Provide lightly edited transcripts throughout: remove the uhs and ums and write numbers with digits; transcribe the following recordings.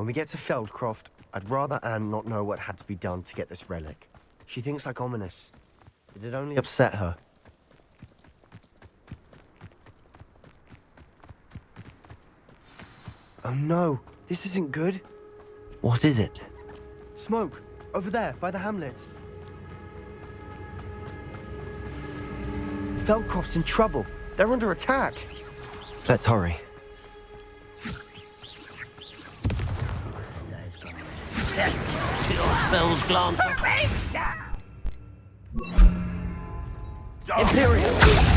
When we get to Feldcroft, I'd rather Anne not know what had to be done to get this relic. She thinks like ominous. It'd only upset her. Oh no, this isn't good. What is it? Smoke, over there, by the hamlet. Feldcroft's in trouble. They're under attack. Let's hurry. Spells glance. Imperial!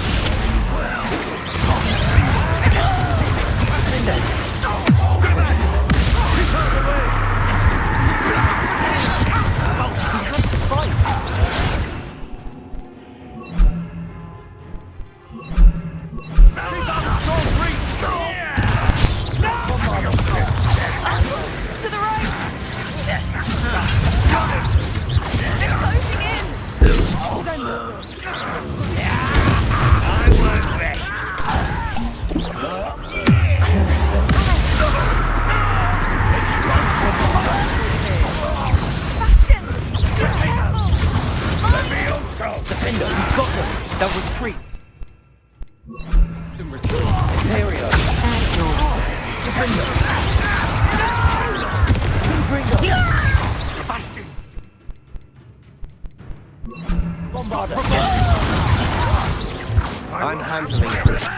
I'm handling it.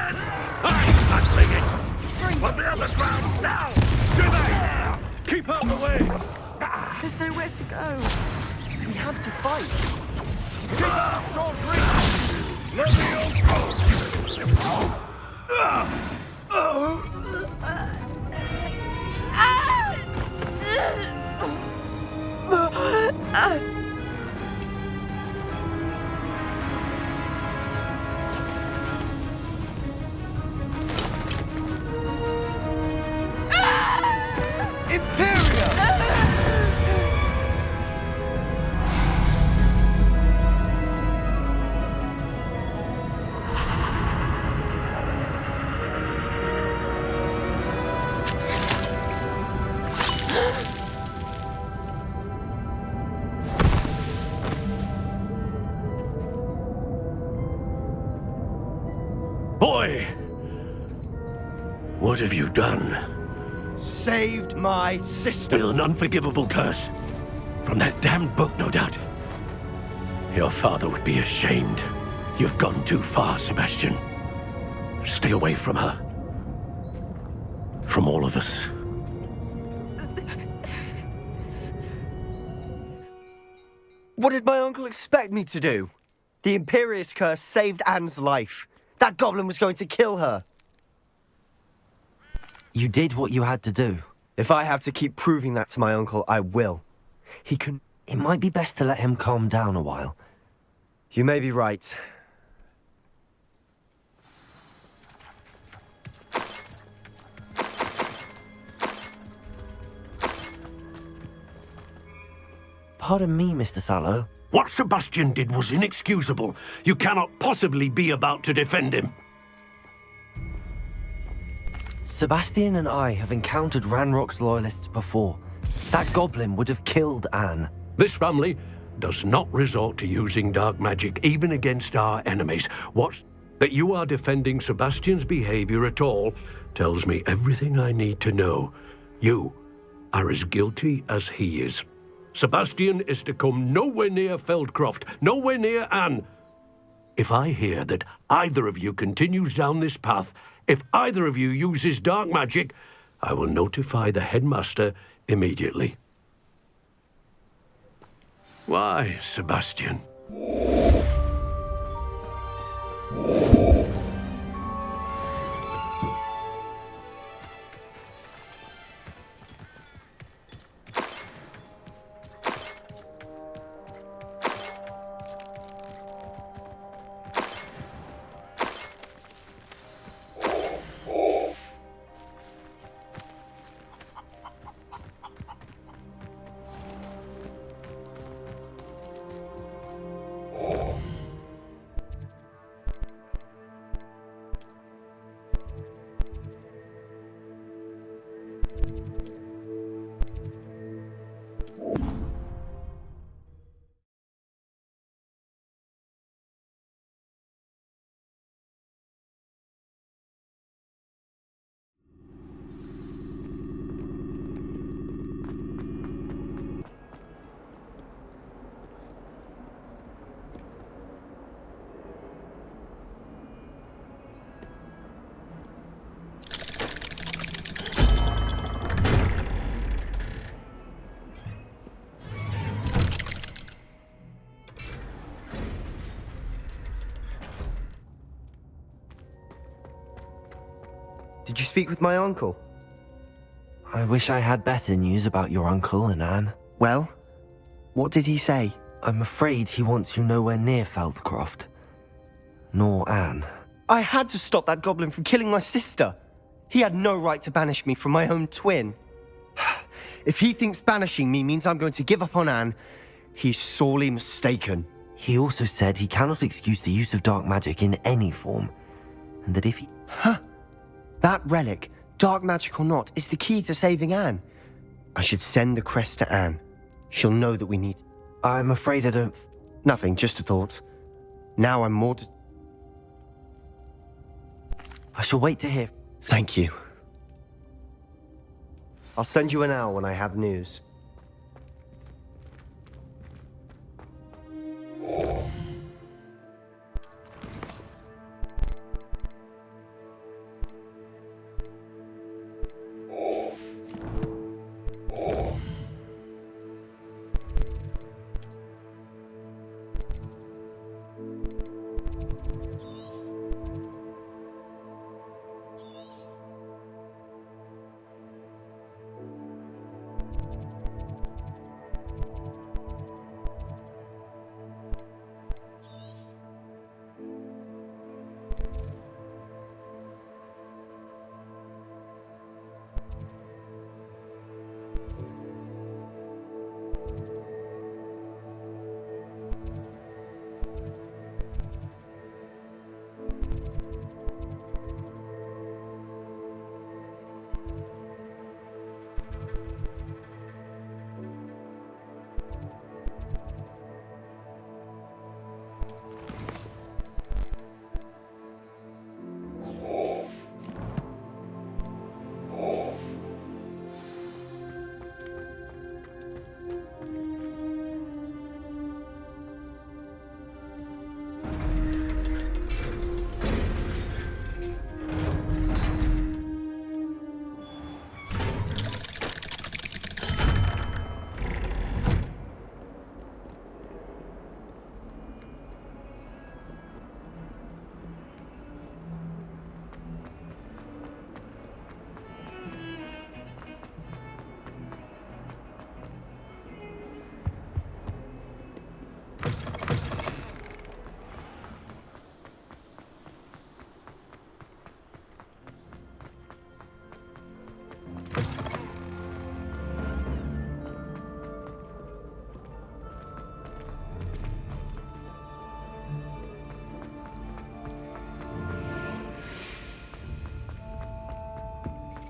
I'm handling it! On the other ground now! Stay! Keep out of the way! There's nowhere to go. We have to fight. Keep out of short reach! Let me also! Boy! What have you done? Saved my sister. With an unforgivable curse. From that damned book, no doubt. Your father would be ashamed. You've gone too far, Sebastian. Stay away from her. From all of us. What did my uncle expect me to do? The Imperius curse saved Anne's life. That goblin was going to kill her. You did what you had to do. If I have to keep proving that to my uncle, I will. He can... It might be best to let him calm down a while. You may be right. Pardon me, Mr. Sallow. What Sebastian did was inexcusable. You cannot possibly be about to defend him. Sebastian and I have encountered Ranrock's loyalists before. That goblin would have killed Anne. This family does not resort to using dark magic even against our enemies. That you are defending Sebastian's behavior at all tells me everything I need to know. You are as guilty as he is. Sebastian is to come nowhere near Feldcroft, nowhere near Anne. If I hear that either of you continues down this path, if either of you uses dark magic, I will notify the headmaster immediately. Why, Sebastian? Did you speak with my uncle? I wish I had better news about your uncle and Anne. Well, what did he say? I'm afraid he wants you nowhere near Feldcroft. Nor Anne. I had to stop that goblin from killing my sister. He had no right to banish me from my own twin. If he thinks banishing me means I'm going to give up on Anne, he's sorely mistaken. He also said he cannot excuse the use of dark magic in any form, and that if he... That relic, dark magic or not, is the key to saving Anne. I should send the crest to Anne. She'll know that we need... I'm afraid I don't... Nothing, just a thought. Now I'm more... I shall wait to hear... Thank you. I'll send you an owl when I have news.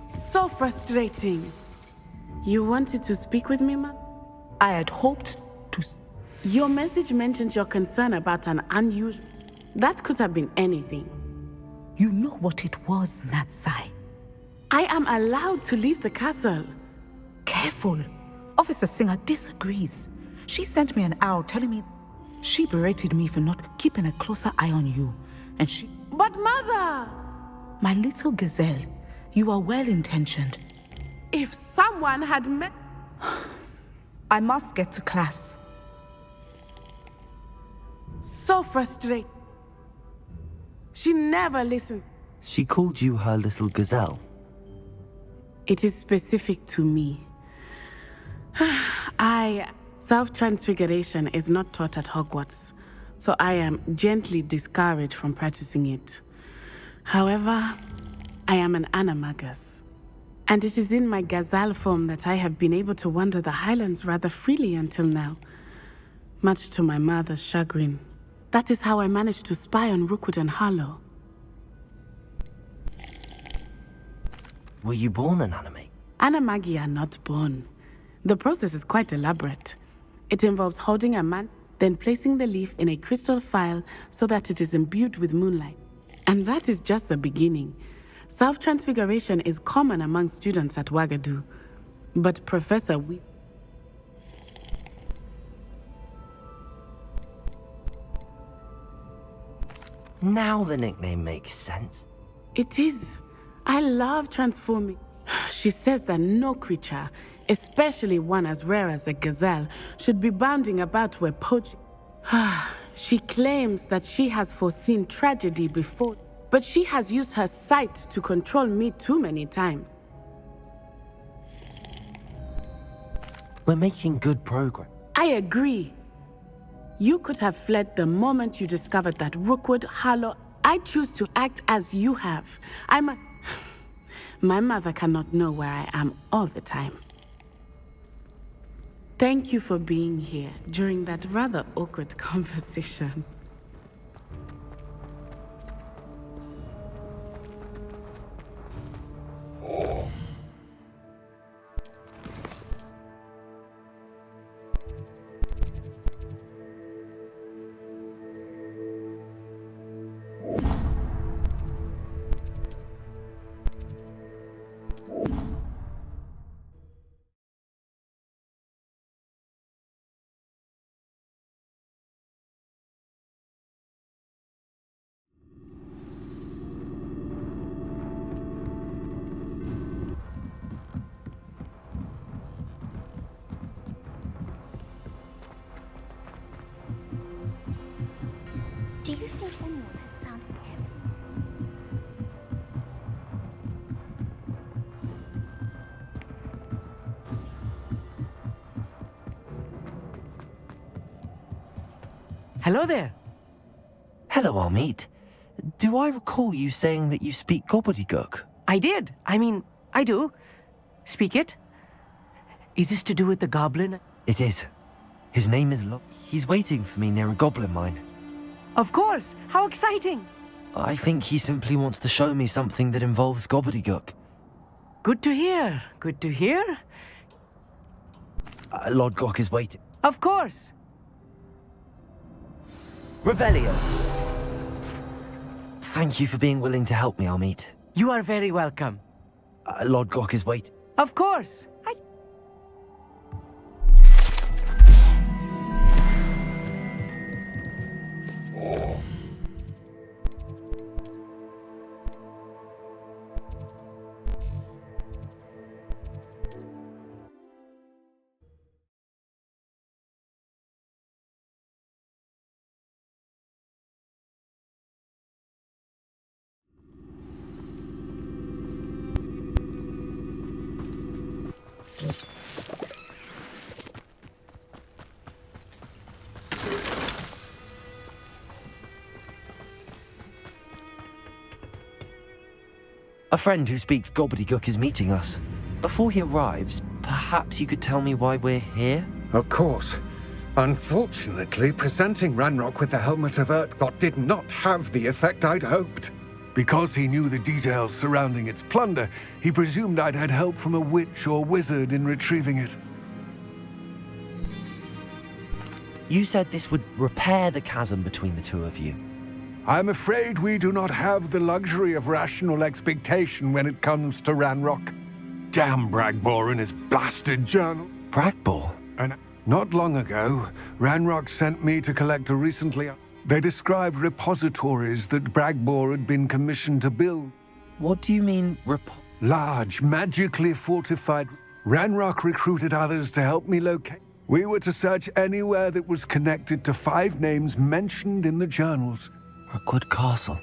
So frustrating. You wanted to speak with me, ma? I had hoped to... Your message mentioned your concern about an unusual... That could have been anything. You know what it was, Natsai. I am allowed to leave the castle. Careful. Officer Singer disagrees. She sent me an owl telling me... She berated me for not keeping a closer eye on you. And she... But mother! My little gazelle, you are well-intentioned. If someone had met... I must get to class. So frustrated. She never listens. She called you her little gazelle. It is specific to me. Self-transfiguration is not taught at Hogwarts, so I am gently discouraged from practicing it. However, I am an animagus, and it is in my gazelle form that I have been able to wander the highlands rather freely until now, much to my mother's chagrin. That is how I managed to spy on Rookwood and Harlow. Were you born an anime? Animagi are not born. The process is quite elaborate. It involves holding a man, then placing the leaf in a crystal vial so that it is imbued with moonlight. And that is just the beginning. Self-transfiguration is common among students at Wagadu. But Professor Now the nickname makes sense. It is. I love transforming. She says that no creature, especially one as rare as a gazelle, should be bounding about where poaching. She claims that she has foreseen tragedy before, but she has used her sight to control me too many times. We're making good progress. I agree. You could have fled the moment you discovered that Rookwood Hollow. I choose to act as you have. I must. My mother cannot know where I am all the time. Thank you for being here during that rather awkward conversation. Do you think anyone has found him yet? Hello there. Hello, Amit. Do I recall you saying that you speak gobbledygook? I did. I do. Speak it. Is this to do with the goblin? It is. His name is He's waiting for me near a goblin mine. Of course. How exciting. I think he simply wants to show me something that involves gobbledygook. Good to hear. Good to hear. Lord Glock is waiting. Of course. Revelio. Thank you for being willing to help me, Amit. You are very welcome. Lord Glock is waiting. Of course. A friend who speaks gobbledygook is meeting us. Before he arrives, perhaps you could tell me why we're here? Of course. Unfortunately, presenting Ranrock with the Helmet of Urtkot did not have the effect I'd hoped. Because he knew the details surrounding its plunder, he presumed I'd had help from a witch or wizard in retrieving it. You said this would repair the chasm between the two of you. I'm afraid we do not have the luxury of rational expectation when it comes to Ranrock. Damn Bragbor and his blasted journal. Bragbor? And not long ago, Ranrock sent me to collect a recently... They described repositories that Bragbor had been commissioned to build. What do you mean, Large, magically fortified... Ranrock recruited others to help me locate. We were to search anywhere that was connected to 5 names mentioned in the journals. Rookwood Castle.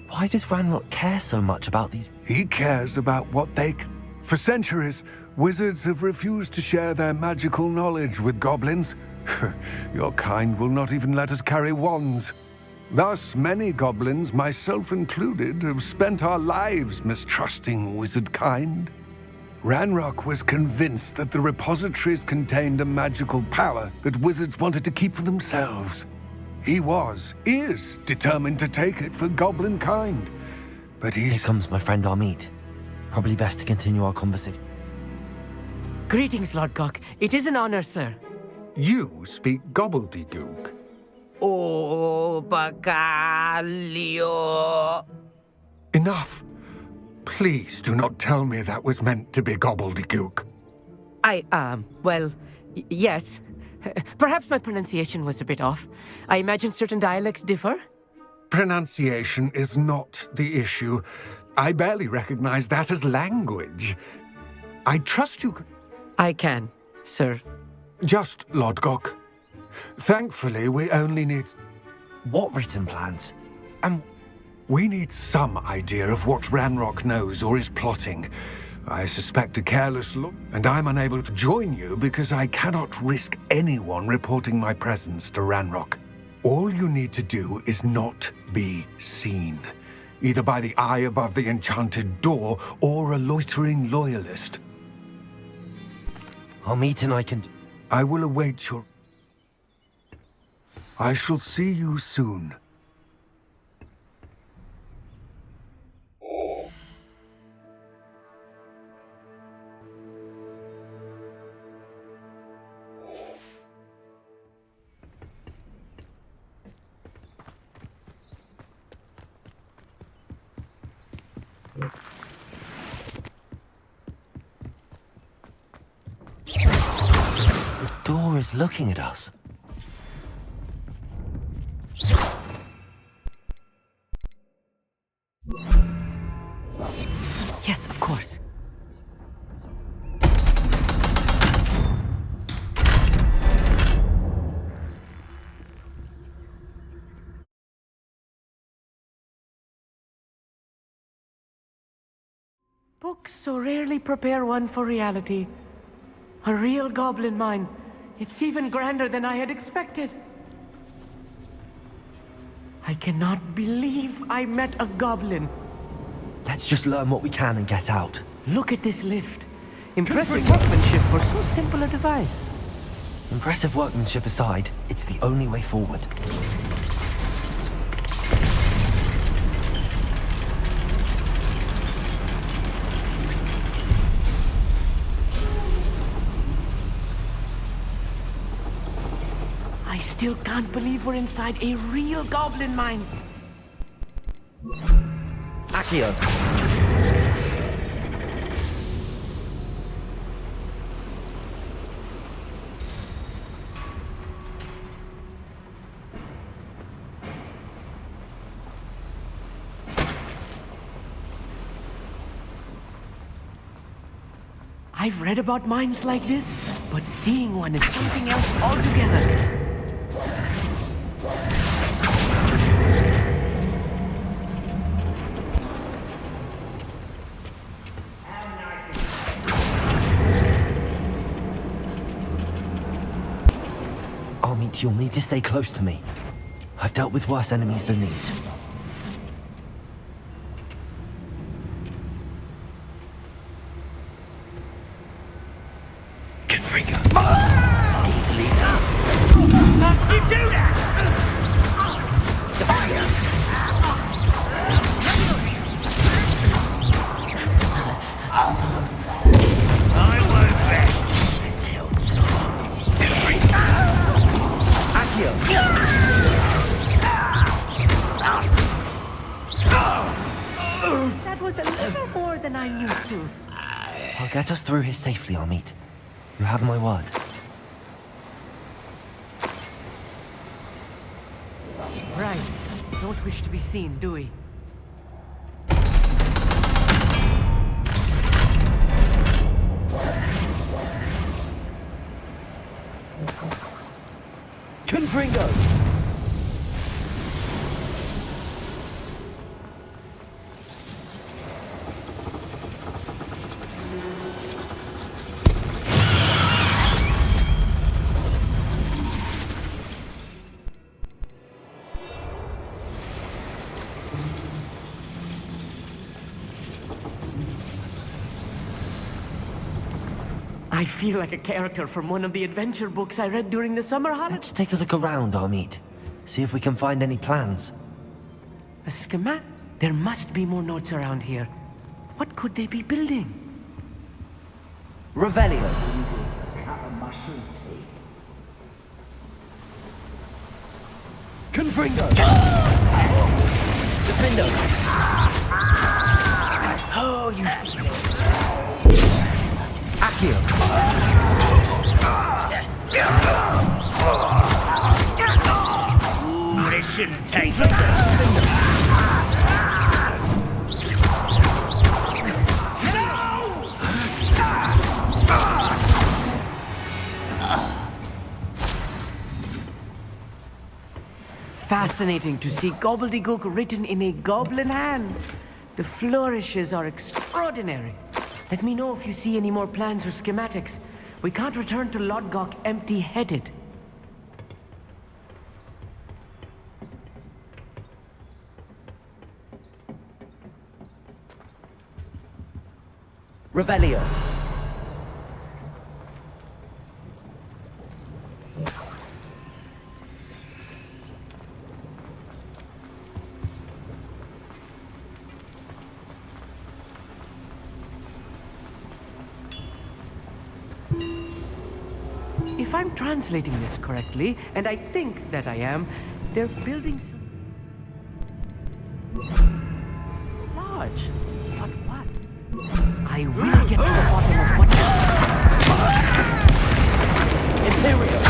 Why does Ranrock care so much about these? He cares about what they can. For centuries, wizards have refused to share their magical knowledge with goblins. Your kind will not even let us carry wands. Thus, many goblins, myself included, have spent our lives mistrusting wizard kind. Ranrock was convinced that the repositories contained a magical power that wizards wanted to keep for themselves. He is determined to take it for goblin kind. But Here comes my friend Amit. Probably best to continue our conversation. Greetings, Lord Gok. It is an honor, sir. You speak gobbledygook. Oh, Bacalio. Enough. Please do not tell me that was meant to be gobbledygook. Yes. Perhaps my pronunciation was a bit off. I imagine certain dialects differ. Pronunciation is not the issue. I barely recognize that as language. I trust you. I can, sir. Just, Lord Gok. Thankfully, we only need... What written plans? And We need some idea of what Ranrock knows or is plotting. I suspect a careless look, and I'm unable to join you because I cannot risk anyone reporting my presence to Ranrock. All you need to do is not be seen, either by the eye above the enchanted door or a loitering loyalist. I'll meet and I can... I will await your... I shall see you soon. The door is looking at us. Yes, of course. Books so rarely prepare one for reality. A real goblin mine. It's even grander than I had expected. I cannot believe I met a goblin. Let's just learn what we can and get out. Look at this lift. Impressive workmanship for so simple a device. Impressive workmanship aside, it's the only way forward. I still can't believe we're inside a real goblin mine. Accio! I've read about mines like this, but seeing one is something else altogether. Armit, you'll need to stay close to me. I've dealt with worse enemies than these. Easily now. Let me do that! I won't rest until Accio! That was a little more than I'm used to. I'll get us through here safely, Armit. You have my word. Right. Don't wish to be seen, do we? Confringo! I feel like a character from one of the adventure books I read during the summer holidays. Let's take a look around, Armit. See if we can find any plans. A schematic? There must be more notes around here. What could they be building? Revelio. Confringo. Defendo. Oh, you. Accio. Ooh, this shouldn't take long. Fascinating to see gobbledygook written in a goblin hand. The flourishes are extraordinary. Let me know if you see any more plans or schematics. We can't return to Lodgok empty-headed. Revelio. If I'm translating this correctly, and I think that I am, they're building some... large. But what? I will get to the bottom of what... Imperial.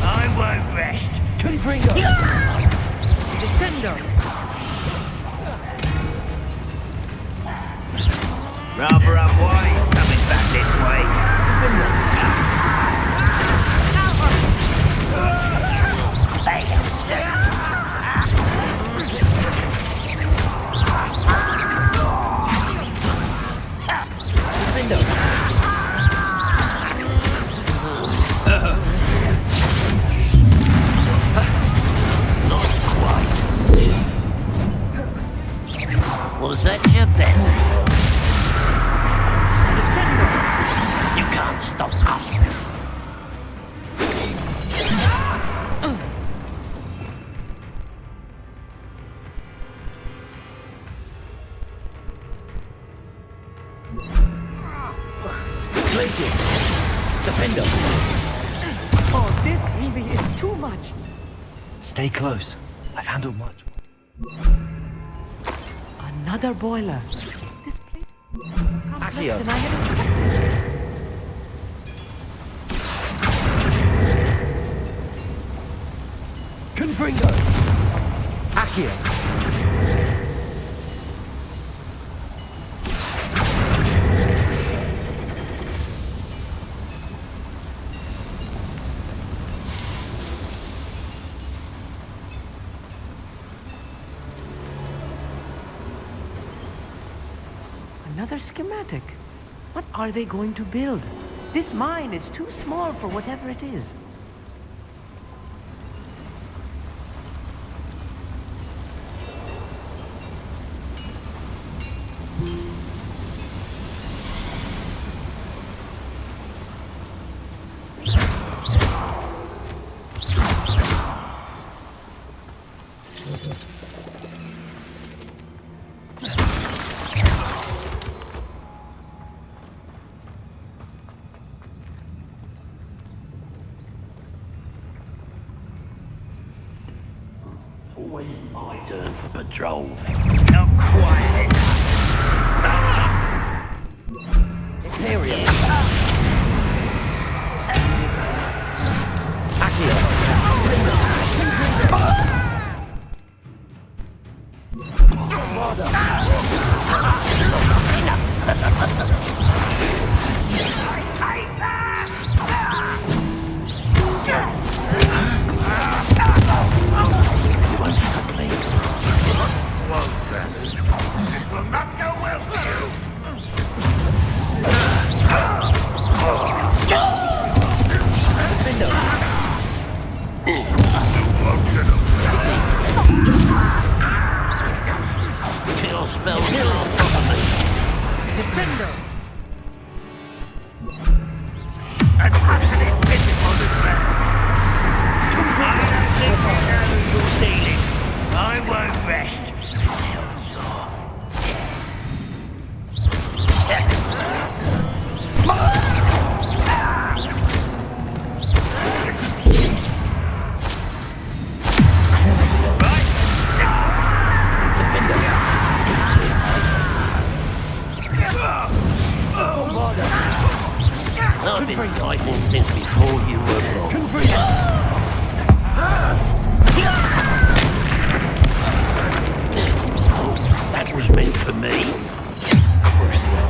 I won't rest. Confringo. Descendo! Rather unwise coming back this way. Was that your best? You can't stop us. Glaciers. Defendo. Oh, this really is too much. Stay close. I've handled much. Another boiler. This place is more complex Accio. than I had expected. Confringo. Accio. Another schematic. What are they going to build? This mine is too small for whatever it is. Always my turn for patrol. Not quite. Imperial. Accio. This will not go well for you. I don't think you know who you're dealing. I won't rest until you're I've been fighting since before you were born. That was meant for me. Crucial.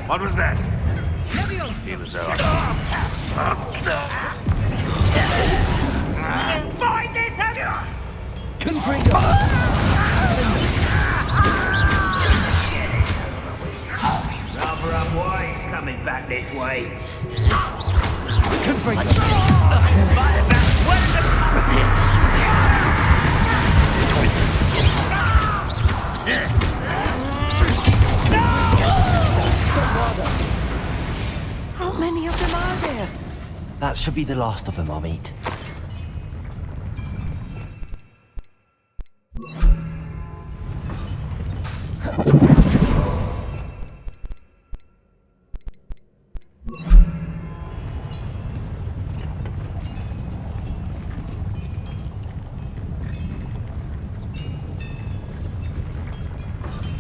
What was that? Feel as though Find this out! rather unwise coming back this way. Confront Prepare to see. How many of them are there? That should be the last of them, Amit.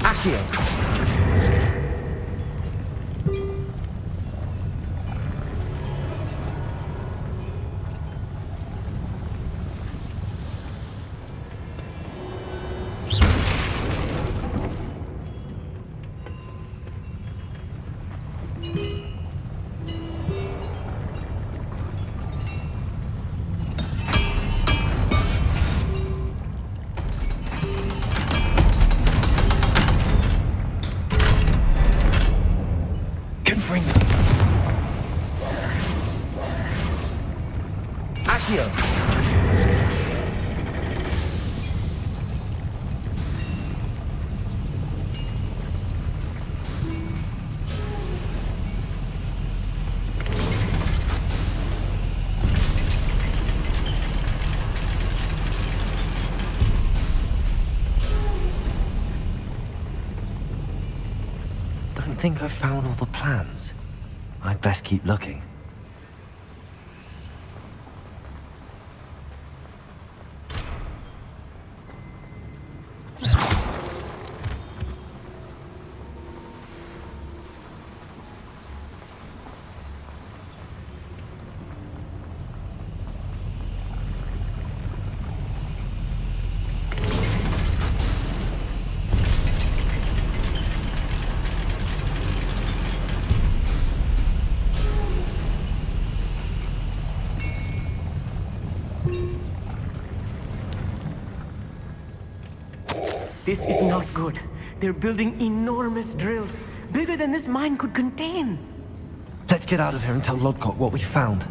Accio. Accio. Don't think I've found all the plans. I'd best keep looking. This is not good. They're building enormous drills, bigger than this mine could contain. Let's get out of here and tell Lodgott what we found.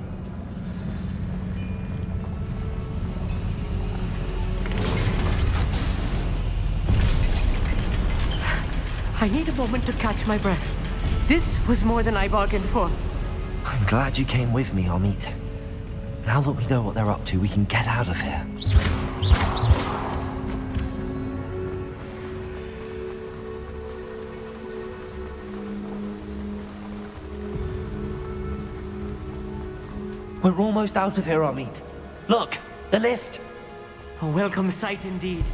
I need a moment to catch my breath. This was more than I bargained for. I'm glad you came with me, Amit. Now that we know what they're up to, we can get out of here. We're almost out of here, Amit. Look, the lift. A welcome sight indeed.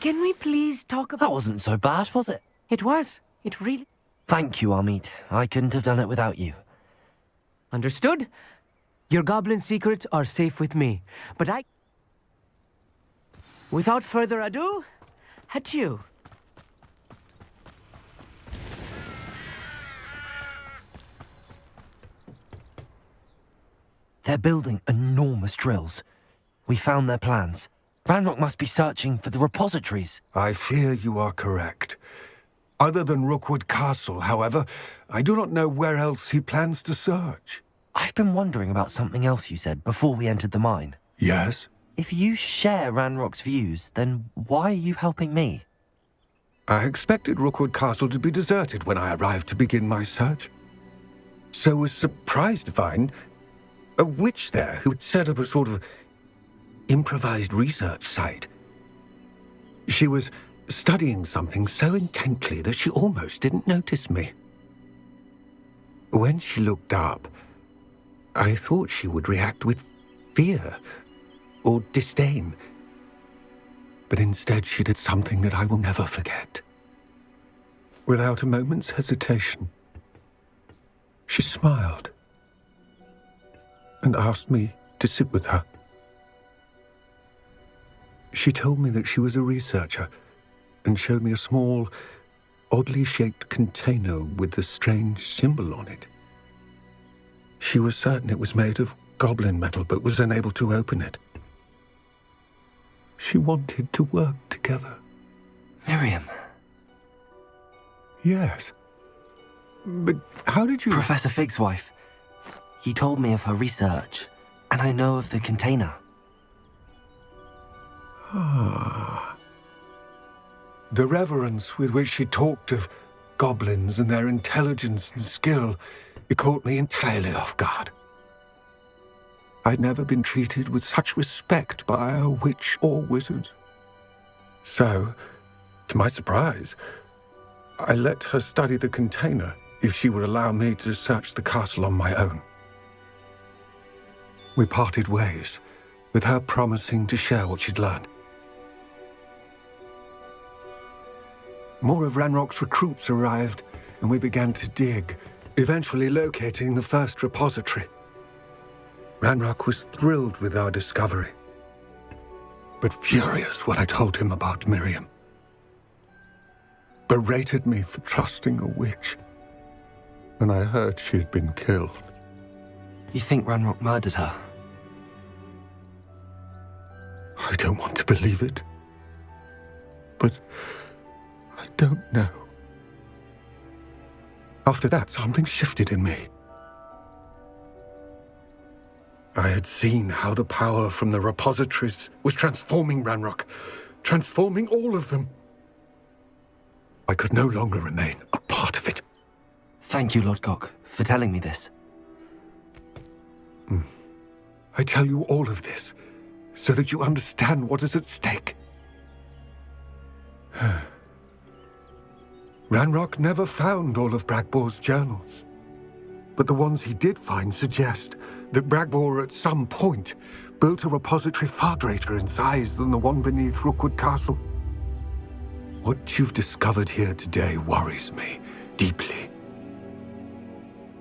Can we please talk about... That wasn't so bad, was it? It was. It really... Thank you, Amit. I couldn't have done it without you. Understood? Your goblin secrets are safe with me, but I... Without further ado, adieu. They're building enormous drills. We found their plans. Ranrock must be searching for the repositories. I fear you are correct. Other than Rookwood Castle, however, I do not know where else he plans to search. I've been wondering about something else you said before we entered the mine. Yes? If you share Ranrock's views, then why are you helping me? I expected Rookwood Castle to be deserted when I arrived to begin my search. So was surprised to find a witch there who had set up a sort of improvised research site. She was studying something so intently that she almost didn't notice me. When she looked up, I thought she would react with fear or disdain. But instead she did something that I will never forget. Without a moment's hesitation, she smiled and asked me to sit with her. She told me that she was a researcher and showed me a small, oddly shaped container with a strange symbol on it. She was certain it was made of goblin metal, but was unable to open it. She wanted to work together. Miriam. Yes. But how did you... Professor Fig's wife. He told me of her research, and I know of the container. Ah. The reverence with which she talked of goblins and their intelligence and skill, it caught me entirely off guard. I'd never been treated with such respect by a witch or wizard. So, to my surprise, I let her study the container if she would allow me to search the castle on my own. We parted ways, with her promising to share what she'd learned. More of Ranrock's recruits arrived, and we began to dig, eventually locating the first repository. Ranrock was thrilled with our discovery, but furious when I told him about Miriam. Berated me for trusting a witch, and I heard she had been killed. You think Ranrock murdered her? I don't want to believe it, but I don't know. After that, something shifted in me. I had seen how the power from the repositories was transforming Ranrock, transforming all of them. I could no longer remain a part of it. Thank you, Lodgok, for telling me this. I tell you all of this so that you understand what is at stake. Ranrock never found all of Bragbor's journals, but the ones he did find suggest that Bragbor at some point built a repository far greater in size than the one beneath Rookwood Castle. What you've discovered here today worries me deeply.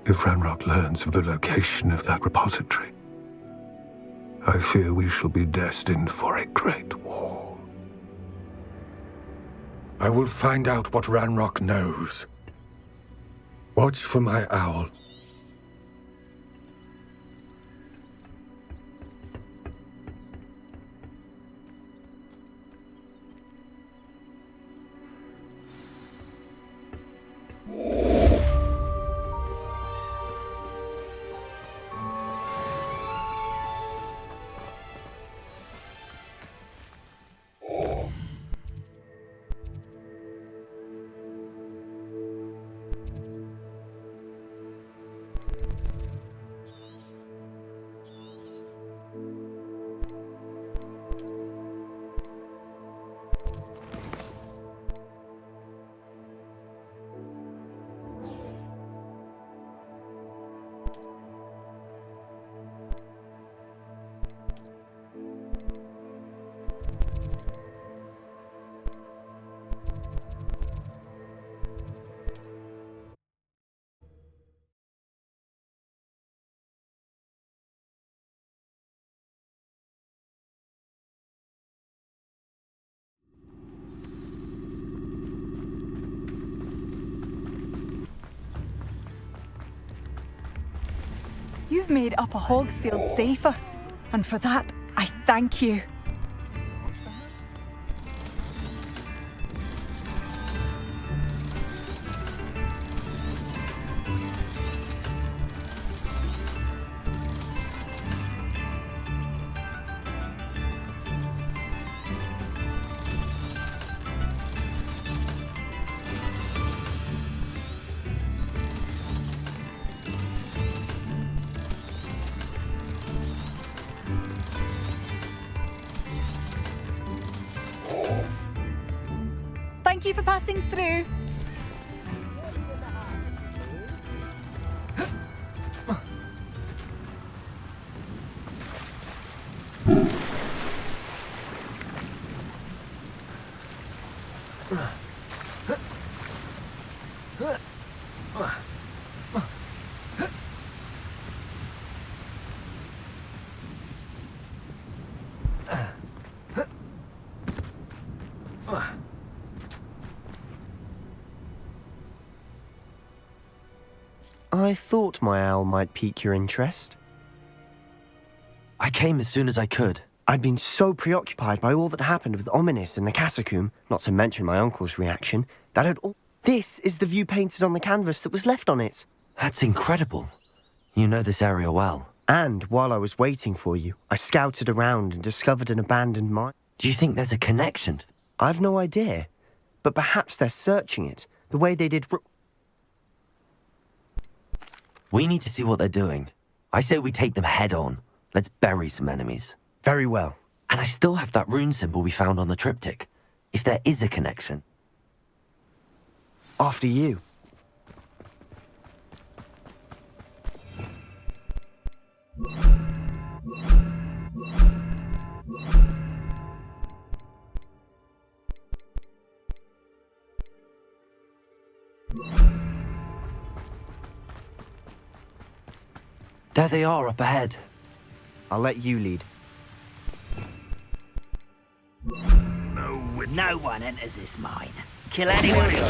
If Ranrock learns of the location of that repository, I fear we shall be destined for a great war. I will find out what Ranrock knows. Watch for my owl. You've made Upper Hogsfield safer, and for that, I thank you. Thank you for passing through. I thought my owl might pique your interest. I came as soon as I could. I'd been so preoccupied by all that happened with Ominis in the catacomb, not to mention my uncle's reaction, that I'd all... This is the view painted on the canvas that was left on it. That's incredible. You know this area well. And while I was waiting for you, I scouted around and discovered an abandoned mine. Do you think there's a connection? I've no idea, but perhaps they're searching it, the way they did... We need to see what they're doing. I say we take them head on. Let's bury some enemies. Very well. And I still have that rune symbol we found on the triptych. If there is a connection. After you. There they are up ahead. I'll let you lead. No one enters this mine. Kill anyone who tries.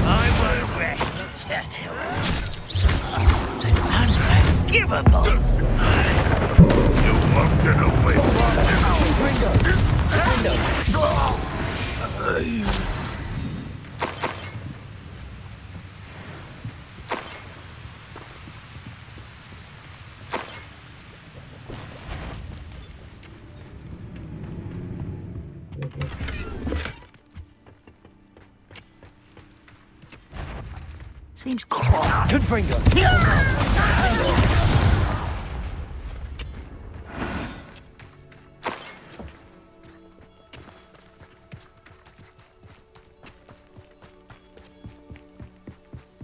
I won't rest till unforgivable. You wanted a Seems quiet. Good finger.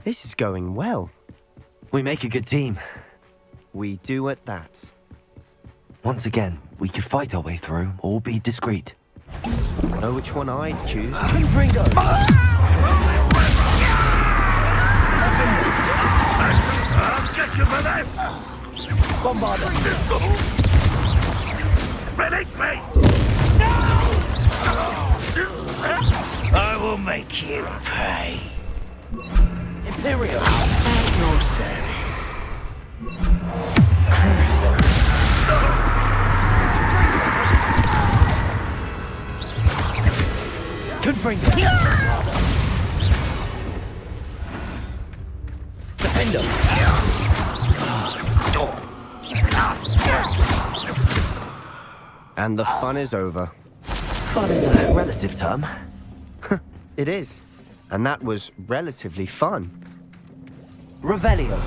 This is going well. We make a good team. We do at that. Once again, we could fight our way through or be discreet. Know which one I'd choose. I'll get you for this! Bombarder! Release me! I will make you pay. Imperial! At your service. Good finger! Defender! And the fun is over. Fun is a relative term. It is. And that was relatively fun. Revelio.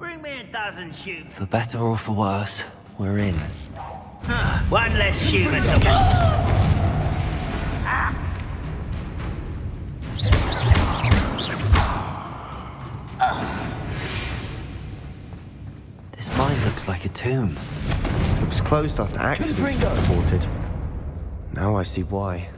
Bring me a dozen shoes. For better or for worse, we're in. One less human to This mine looks like a tomb. It was closed after accidents were reported. Now I see why.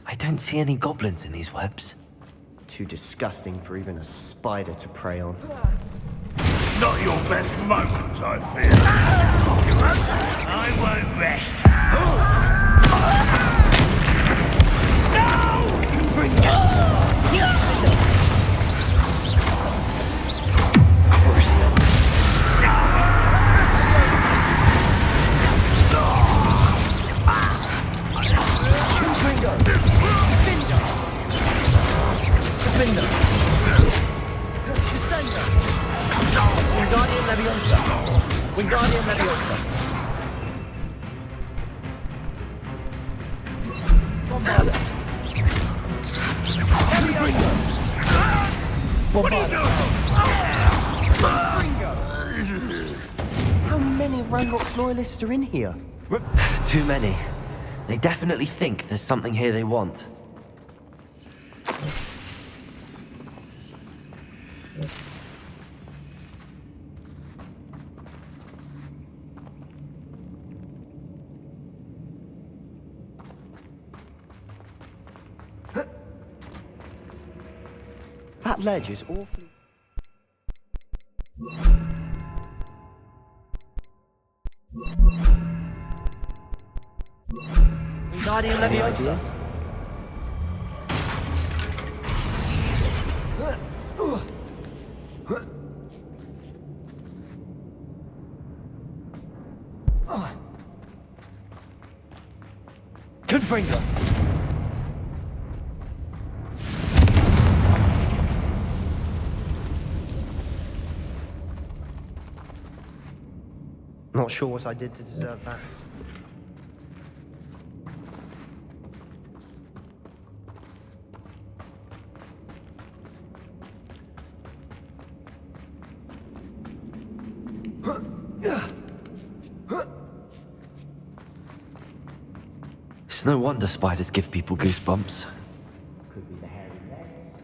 I don't see any goblins in these webs. Too disgusting for even a spider to prey on. Not your best moment, I fear. I won't rest. Crucial. Wingardium Leviosa. Wingardium Leviosa. Bombarda. Bombarda. How many Ranrock's loyalists are in here? Too many. They definitely think there's something here they want. That ledge is awfully... Wingardium Leviosa. Confringo! Not sure what I did to deserve that. It's no wonder spiders give people goosebumps. Could be the hairy legs,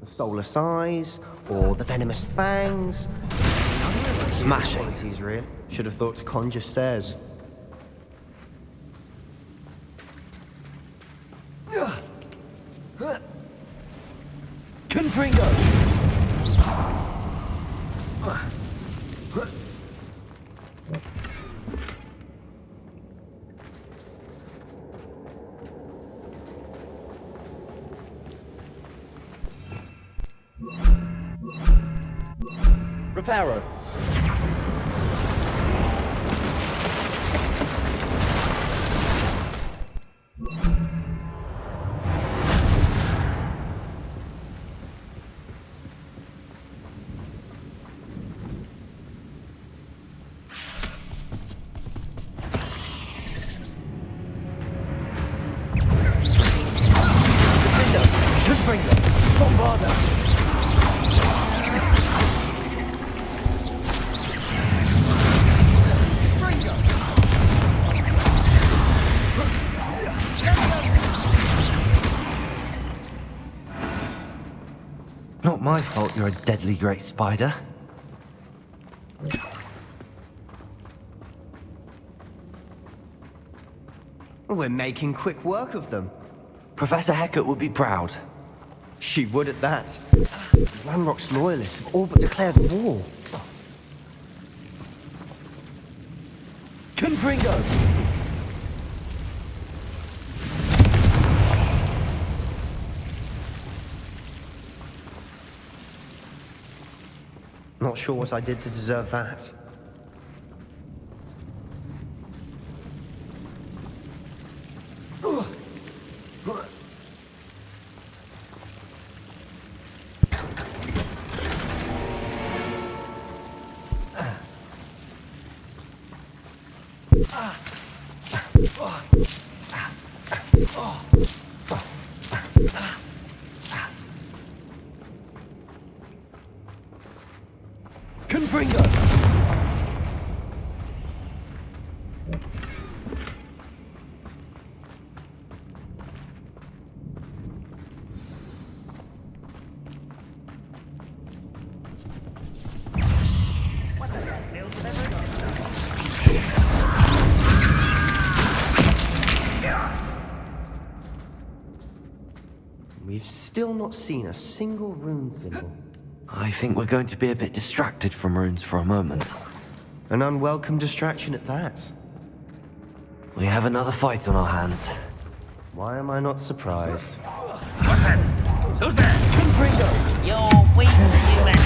or the soulless eyes, or the venomous fangs. Smashing. Qualities, really. Should have thought to conjure stairs. Confringo! Reparo. Not my fault you're a deadly great spider. We're making quick work of them. Professor Hecat would be proud. She would at that. Ranrock's loyalists have all but declared war. Confringo! Not sure what I did to deserve that. Confringo! We've still not seen a single rune symbol. I think we're going to be a bit distracted from runes for a moment. An unwelcome distraction at that. We have another fight on our hands. Why am I not surprised? What's that? Who's there? Confringo! You're wasting human.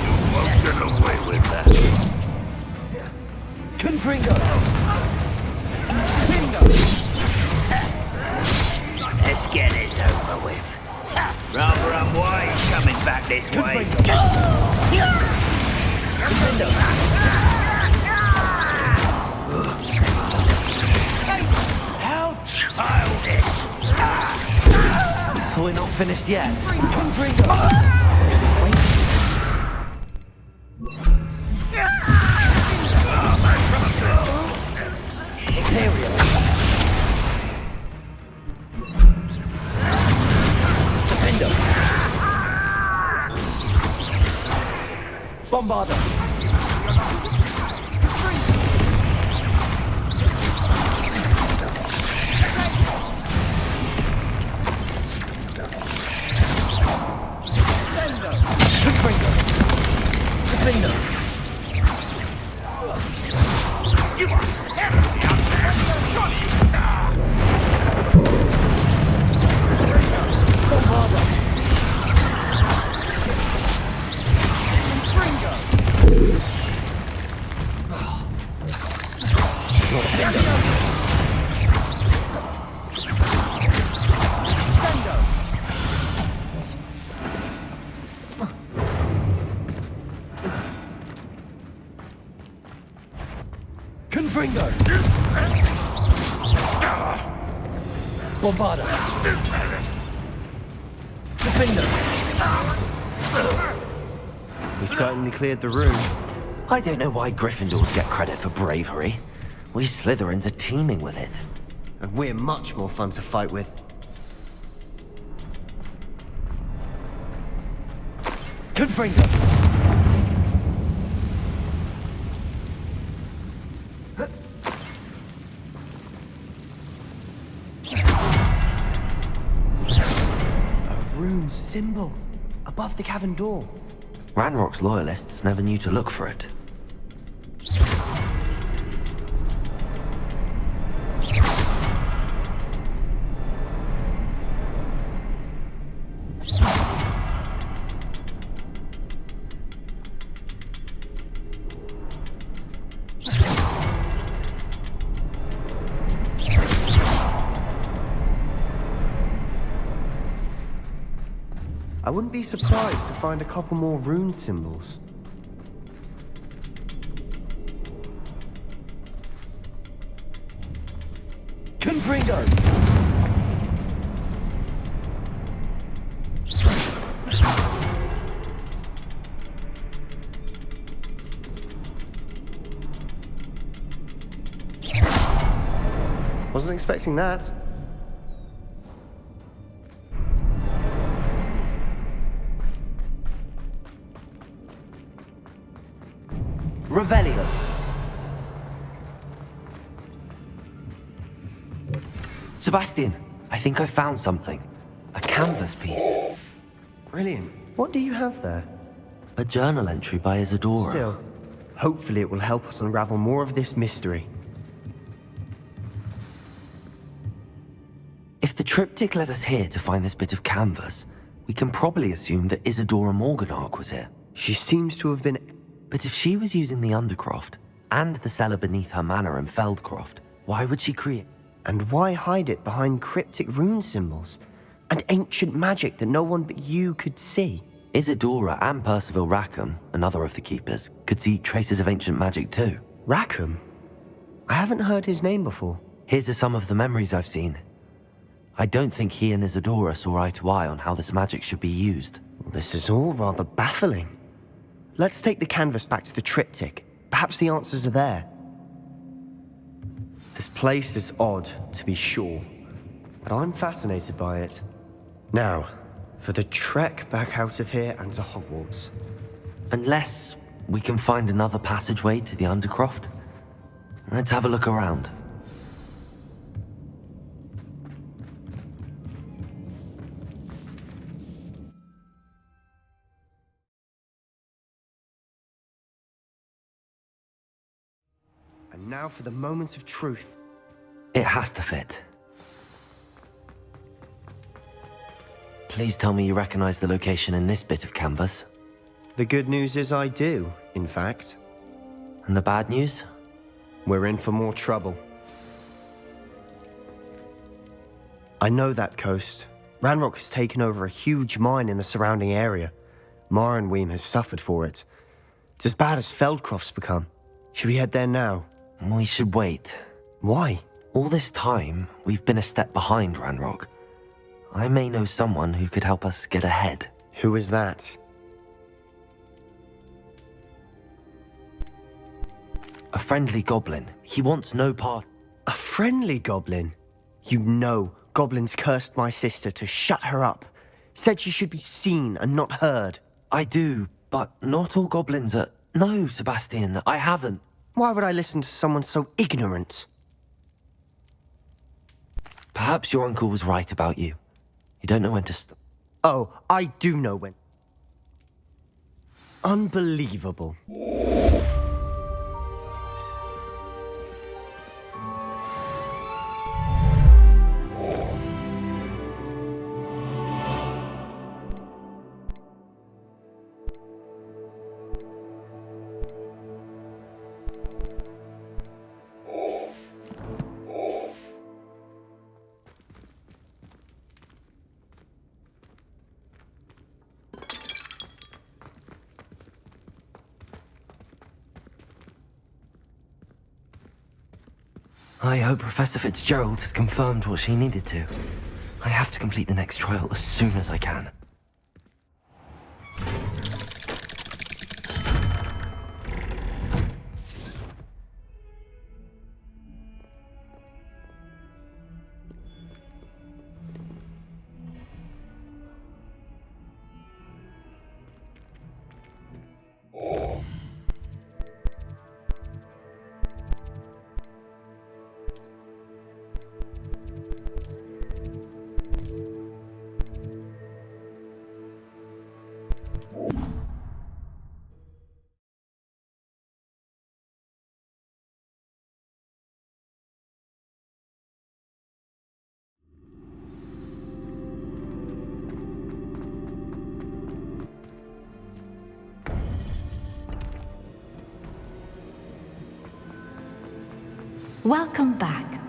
You won't get away with that. Confringo! Let's get this over with. Rather unwise coming back this way. How childish! We're not finished yet. Imperial. Defender. Bombarder. Defender. You are terribly unfair! Surely you Bombarder. Confringo! Bombarder! Defender! We certainly cleared the room. I don't know why Gryffindors get credit for bravery. We Slytherins are teeming with it. And we're much more fun to fight with. Confringo! Rune symbol above the cavern door. Ranrock's loyalists never knew to look for it. I wouldn't be surprised to find a couple more rune symbols. Confringo! Wasn't expecting that. Revelio. Sebastian, I think I found something. A canvas piece. Brilliant. What do you have there? A journal entry by Isadora. Still, hopefully it will help us unravel more of this mystery. If the triptych led us here to find this bit of canvas, we can probably assume that Isadora Morganach was here. She seems to have been... But if she was using the Undercroft, and the cellar beneath her manor in Feldcroft, why would she create... And why hide it behind cryptic rune symbols? And ancient magic that no one but you could see. Isadora and Percival Rackham, another of the Keepers, could see traces of ancient magic too. Rackham? I haven't heard his name before. His are some of the memories I've seen. I don't think he and Isadora saw eye to eye on how this magic should be used. This is all rather baffling. Let's take the canvas back to the triptych. Perhaps the answers are there. This place is odd, to be sure, but I'm fascinated by it. Now, for the trek back out of here and to Hogwarts. Unless we can find another passageway to the Undercroft. Let's have a look around. And now for the moment of truth. It has to fit. Please tell me you recognize the location in this bit of canvas. The good news is I do, in fact. And the bad news? We're in for more trouble. I know that coast. Ranrock has taken over a huge mine in the surrounding area. Mornweem has suffered for it. It's as bad as Feldcroft's become. Should we head there now? We should wait. Why? All this time, we've been a step behind Ranrock. I may know someone who could help us get ahead. Who is that? A friendly goblin. He wants no part. A friendly goblin? You know, goblins cursed my sister to shut her up. Said she should be seen and not heard. I do, but not all goblins are... No, Sebastian, I haven't. Why would I listen to someone so ignorant? Perhaps your uncle was right about you. You don't know when to stop. Oh, I do know when. Unbelievable. I hope Professor Fitzgerald has confirmed what she needed to. I have to complete the next trial as soon as I can. Welcome back.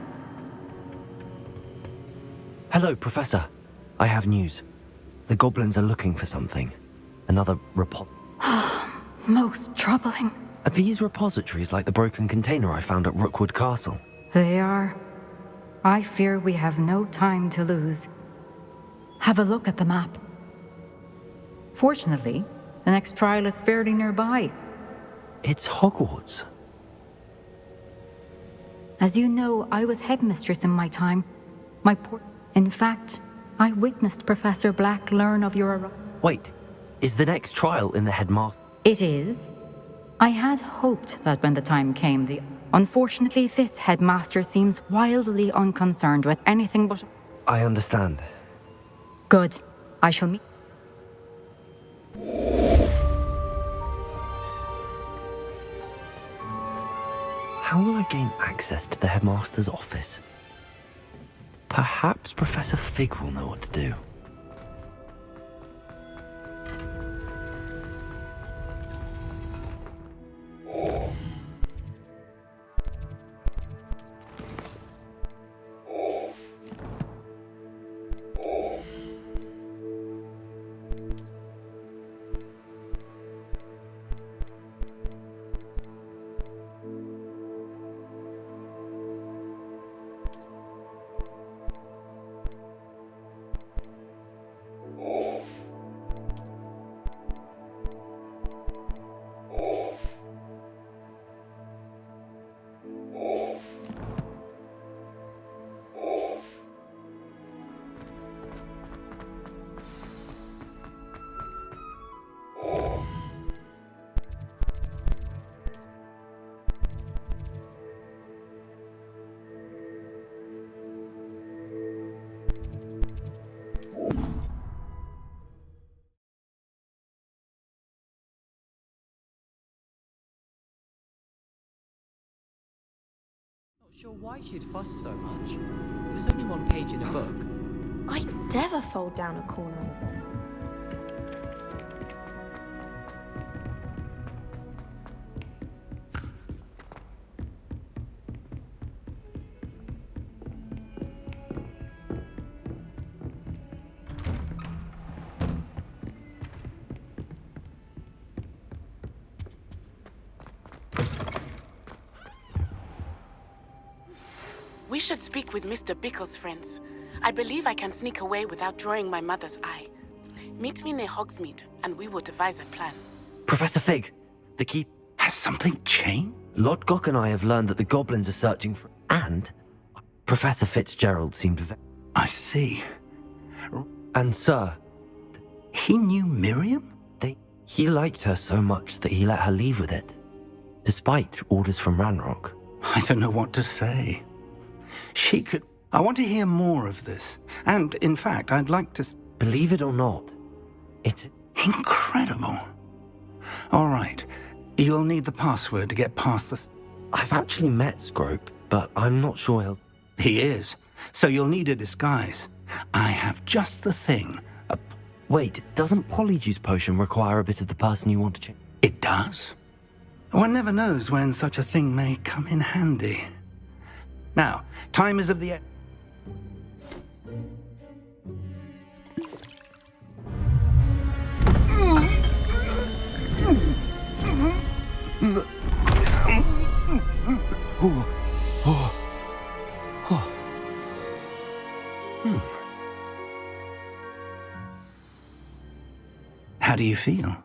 Hello, Professor. I have news. The goblins are looking for something. Another Most troubling. Are these repositories like the broken container I found at Rookwood Castle? They are. I fear we have no time to lose. Have a look at the map. Fortunately, the next trial is fairly nearby. It's Hogwarts. As you know, I was headmistress in my time. In fact, I witnessed Professor Black learn of your... Wait, is the next trial in the headmaster? It is. I had hoped that when the time came, Unfortunately, this headmaster seems wildly unconcerned with anything but... I understand. Good. I shall meet... How will I gain access to the headmaster's office? Perhaps Professor Fig will know what to do. Sure why she'd fuss so much. It was only one page in a book. I'd never fold down a corner. We should speak with Mr. Bickle's friends. I believe I can sneak away without drawing my mother's eye. Meet me near Hogsmeade, and we will devise a plan. Professor Fig, the keep. Has something changed? Lord Gok and I have learned that the goblins are searching for. And Professor Fitzgerald seemed I see. And, sir. He knew Miriam? He liked her so much that he let her leave with it, despite orders from Ranrock. I don't know what to say. She could... I want to hear more of this. And, in fact, I'd like to... Believe it or not, it's... Incredible. All right. You'll need the password to get past the... I've actually met Scrope, but I'm not sure he'll... He is. So you'll need a disguise. I have just the thing. Wait, doesn't Polyjuice Potion require a bit of the person you want to change? It does. One never knows when such a thing may come in handy. Now, time is of the... How do you feel?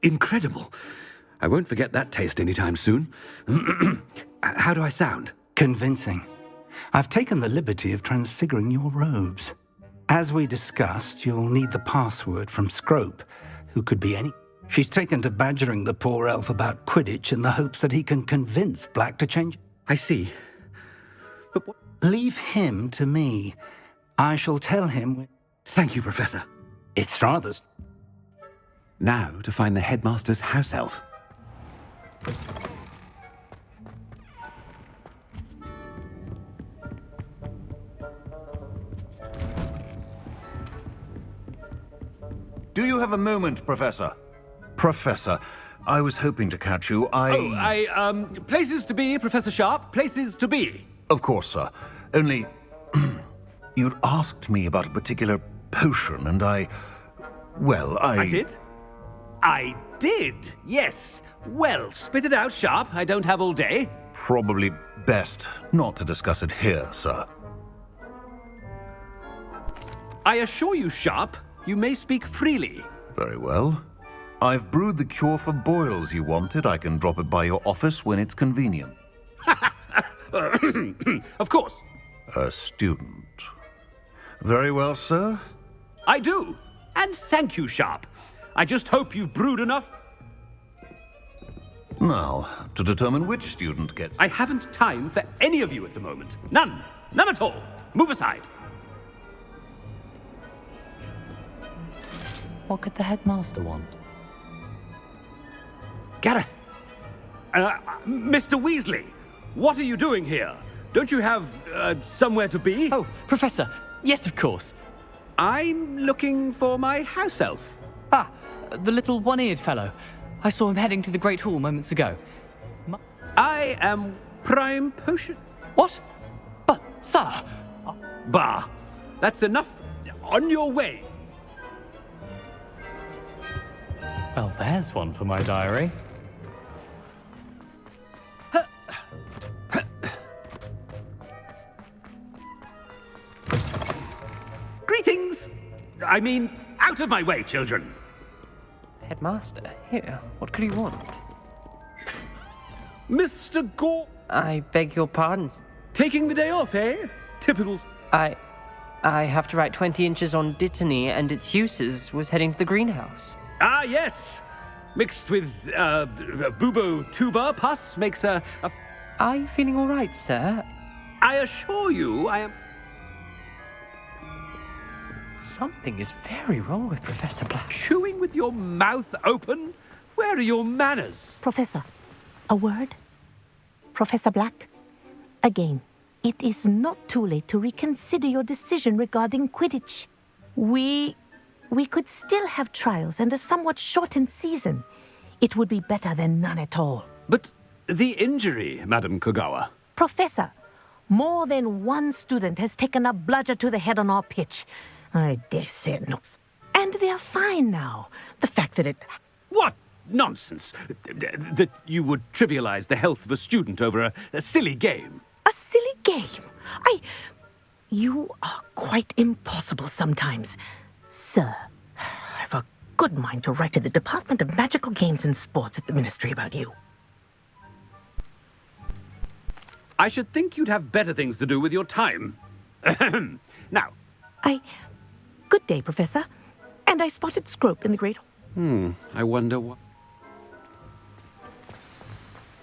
Incredible. I won't forget that taste anytime soon. How do I sound? Convincing. I've taken the liberty of transfiguring your robes. As we discussed, you'll need the password from Scrope, who could be any... She's taken to badgering the poor elf about Quidditch in the hopes that he can convince Black to change... I see. But what... Leave him to me. I shall tell him... Thank you, Professor. It's rather... Now to find the headmaster's house elf. Do you have a moment, Professor? Professor, I was hoping to catch you. Places to be, Professor Sharp. Places to be. Of course, sir. Only... you'd asked me about a particular potion, and I did? I did, yes. Well, spit it out, Sharp. I don't have all day. Probably best not to discuss it here, sir. I assure you, Sharp, you may speak freely. Very well. I've brewed the cure for boils you wanted. I can drop it by your office when it's convenient. Of course. A student. Very well, sir. I do. And thank you, Sharp. I just hope you've brewed enough. Now, to determine which student gets... I haven't time for any of you at the moment. None. None at all. Move aside. What could the headmaster want? Gareth! Mr. Weasley, what are you doing here? Don't you have, somewhere to be? Oh, Professor. Yes, of course. I'm looking for my house elf. Ah, the little one-eared fellow. I saw him heading to the Great Hall moments ago. I am Prime Potion. What? But, sir... Bah! That's enough. On your way. Well, there's one for my diary. Greetings! I mean, out of my way, children. Headmaster, here, what could he want? Mr. Gore... I beg your pardon? Taking the day off, eh? Typical... I have to write 20 inches on Dittany and its uses was heading to the greenhouse. Ah, yes! Mixed with, bubo tuba pus makes a... Are you feeling all right, sir? I assure you, I am... Something is very wrong with Professor Black. Chewing with your mouth open? Where are your manners? Professor, a word? Professor Black, Again, it is not too late to reconsider your decision regarding Quidditch. We could still have trials and a somewhat shortened season. It would be better than none at all. But the injury, Madam Kogawa. Professor, more than one student has taken a bludger to the head on our pitch. I dare say it knocks. And they're fine now. The fact that it... What nonsense! That you would trivialize the health of a student over a silly game. A silly game? You are quite impossible sometimes. Sir, I've a good mind to write to the Department of Magical Games and Sports at the Ministry about you. I should think you'd have better things to do with your time. Now. Good day, Professor. And I spotted Scrope in the Great Hall. I wonder what...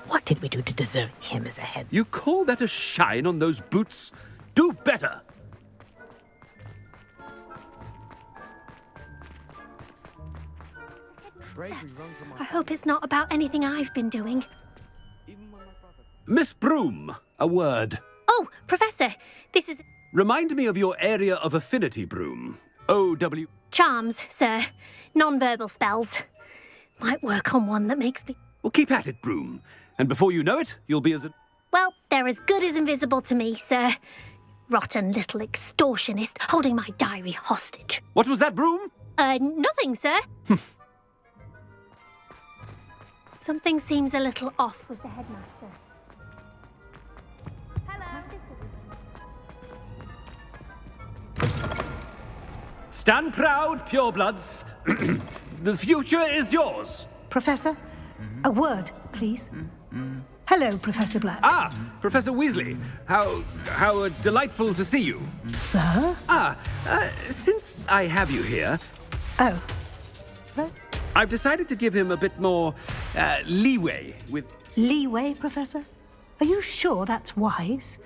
What did we do to deserve him as a head? You call that a shine on those boots? Do better! I hope it's not about anything I've been doing. Miss Broom, a word. Oh, Professor, this is... Remind me of your area of affinity, Broom. O-W... Charms, sir. Non-verbal spells. Might work on one that makes me... Well, keep at it, Broom. And before you know it, you'll be as... Well, they're as good as invisible to me, sir. Rotten little extortionist holding my diary hostage. What was that, Broom? Nothing, sir. Something seems a little off with the headmaster. Stand proud, purebloods. The future is yours. Professor, a word, please. Hello, Professor Black. Ah, Professor Weasley. How delightful to see you. Sir? Since I have you here... Oh. I've decided to give him a bit more leeway with... Leeway, Professor? Are you sure that's wise?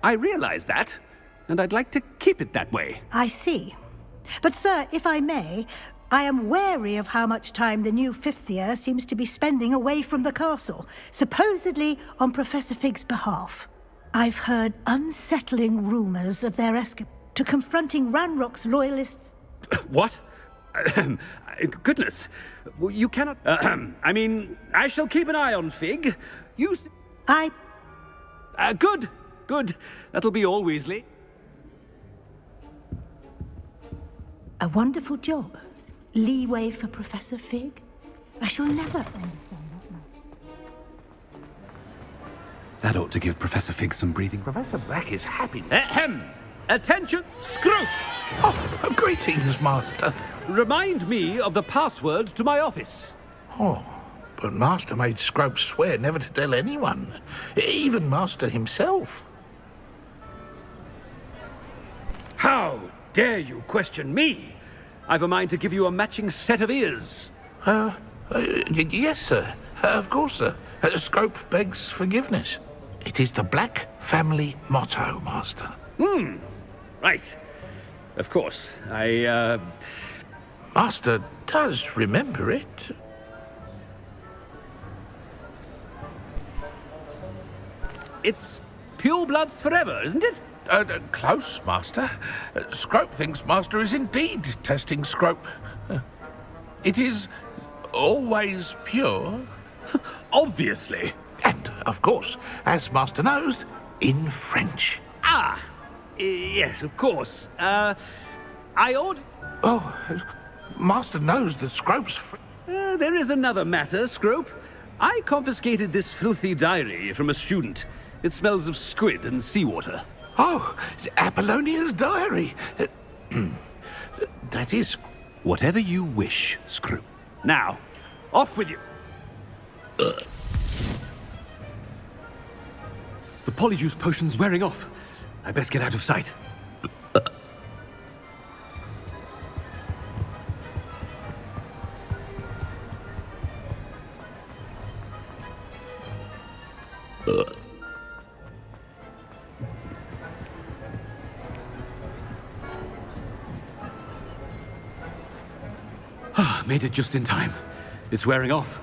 I realize that, and I'd like to keep it that way. I see. But, sir, if I may, I am wary of how much time the new fifth year seems to be spending away from the castle, supposedly on Professor Fig's behalf. I've heard unsettling rumors of their escape to confronting Ranrock's loyalists. What? Goodness. You cannot... I mean, I shall keep an eye on Fig. You... Good. Good. That'll be all, Weasley. A wonderful job. Leeway for Professor Fig. I shall never understand that much. That ought to give Professor Fig some breathing. Professor Black is happy. Ahem! Attention, Scrope! Oh, greetings, Master. Remind me of the password to my office. Oh, but Master made Scrope swear never to tell anyone, even Master himself. How dare you question me? I've a mind to give you a matching set of ears. Yes, sir. Of course, sir. Scrope begs forgiveness. It is the Black family motto, Master. Right. Of course. Master does remember it. It's purebloods forever, isn't it? Close, Master. Scrope thinks Master is indeed testing Scrope. It is always pure. Obviously. And, of course, as Master knows, in French. Yes, of course. I ought... Oh, Master knows that Scrope's... There is another matter, Scrope. I confiscated this filthy diary from a student. It smells of squid and seawater. Oh, Apollonia's diary. That is... Whatever you wish, Scrope. Now, off with you. The polyjuice potion's wearing off. I best get out of sight. Made it just in time. It's wearing off.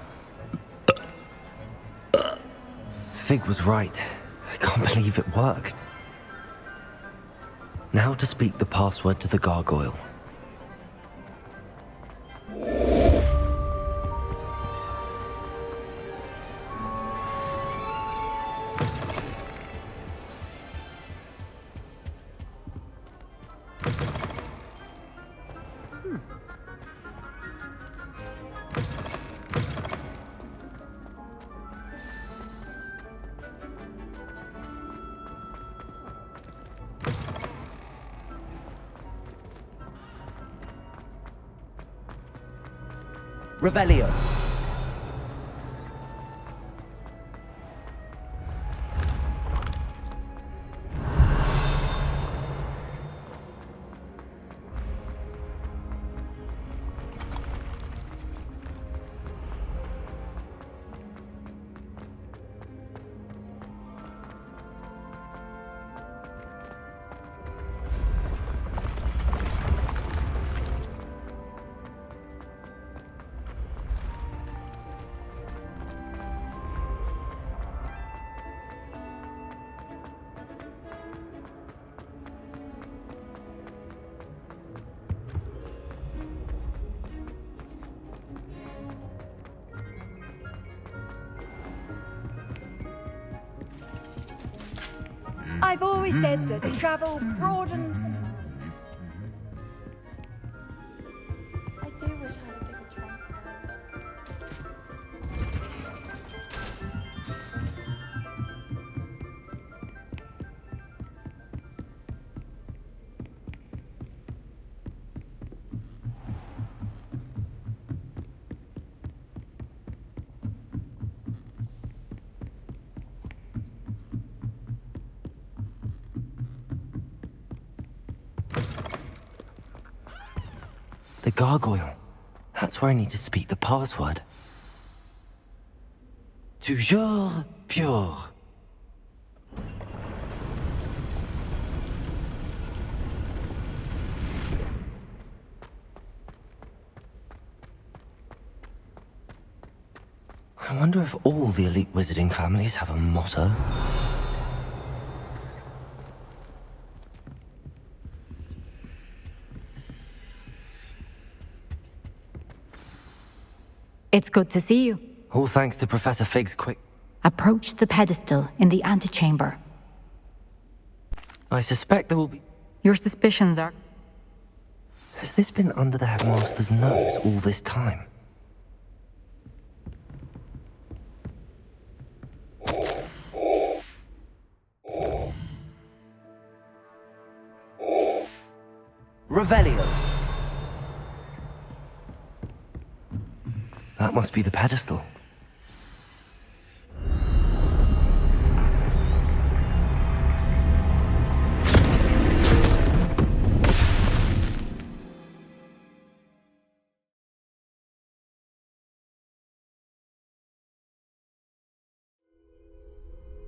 Fig was right. I can't believe it worked. Now to speak the password to the gargoyle. Revelio. I've always said that travel broadened. I do wish I had a bigger trunk. The gargoyle. That's where I need to speak the password. Toujours pure. I wonder if all the elite wizarding families have a motto. It's good to see you. All thanks to Professor Fig's quick... Approach the pedestal in the antechamber. I suspect there will be... Your suspicions are... Has this been under the headmaster's nose all this time? Revelio. That must be the pedestal.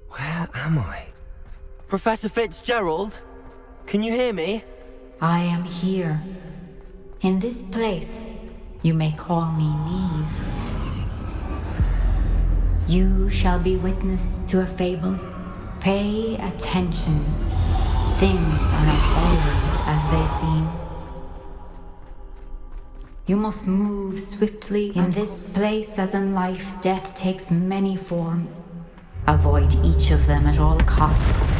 Where am I? Professor Fitzgerald? Can you hear me? I am here. In this place, you may call me Neve. You shall be witness to a fable. Pay attention. Things are not always as they seem. You must move swiftly in this place, as in life, death takes many forms. Avoid each of them at all costs.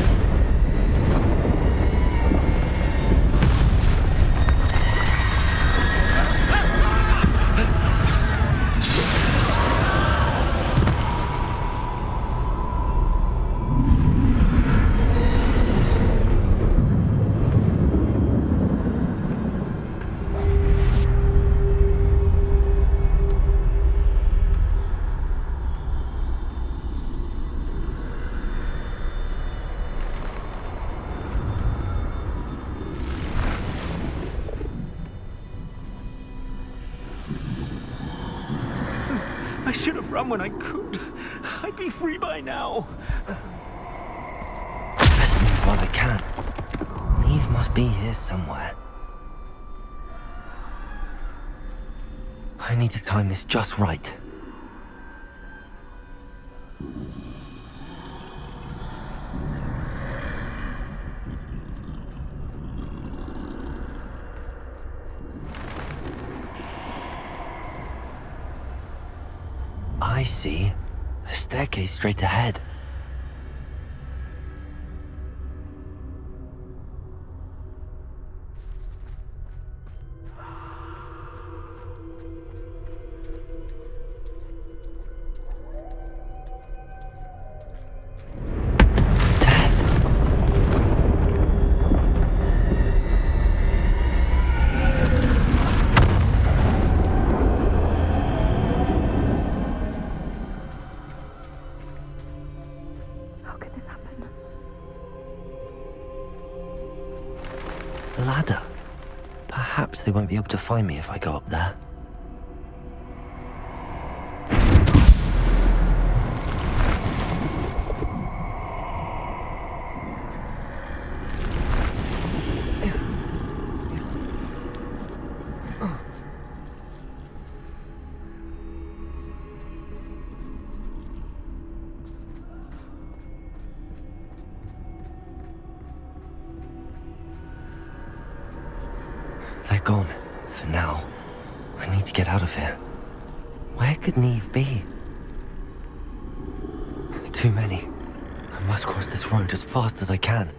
I should have run when I could. I'd be free by now. Best move while I can. Neve must be here somewhere. I need to time this just right. I see. A staircase straight ahead. Ladder. Perhaps they won't be able to find me if I go up there. They're gone, for now. I need to get out of here. Where could Neve be? Too many. I must cross this road as fast as I can.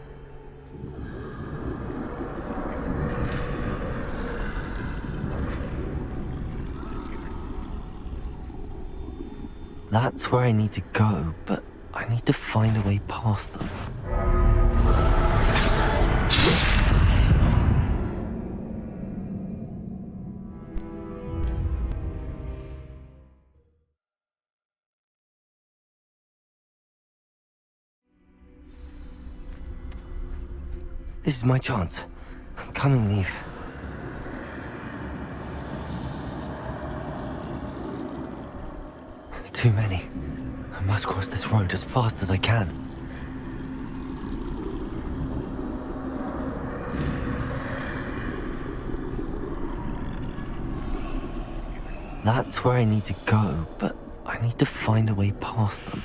That's where I need to go, but I need to find a way past them. This is my chance. I'm coming, Neve. Too many. I must cross this road as fast as I can. That's where I need to go, but I need to find a way past them.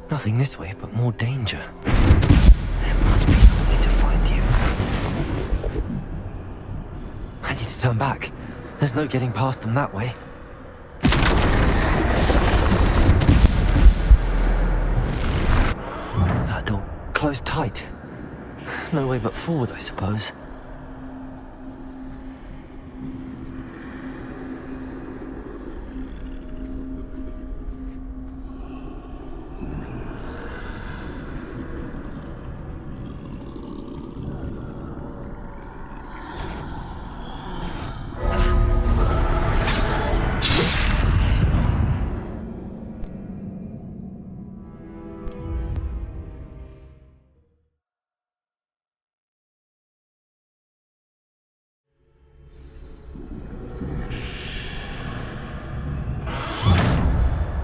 Nothing this way, but more danger. There must be another way to find you. I need to turn back. There's no getting past them that way. That door closed tight. No way but forward, I suppose.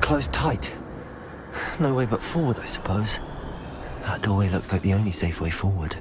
Closed tight. No way but forward, I suppose. That doorway looks like the only safe way forward.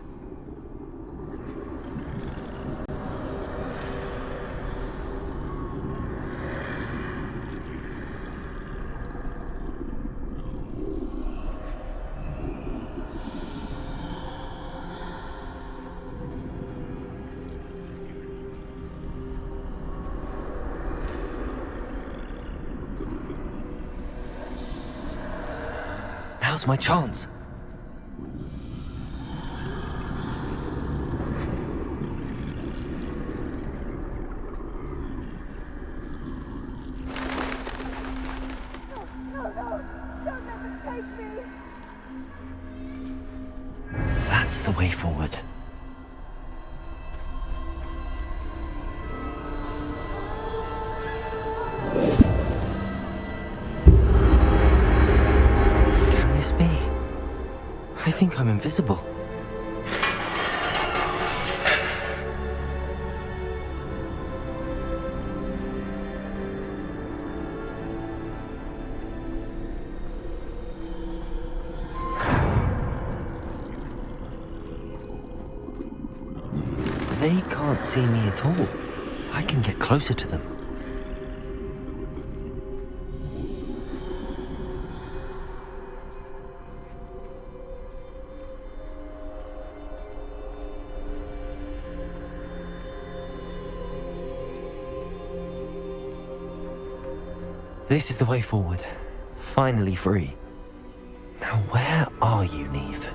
Now's my chance. That's the way forward. think I'm invisible. They can't see me at all. I can get closer to them. This is the way forward. Finally free. Now where are you, Neve?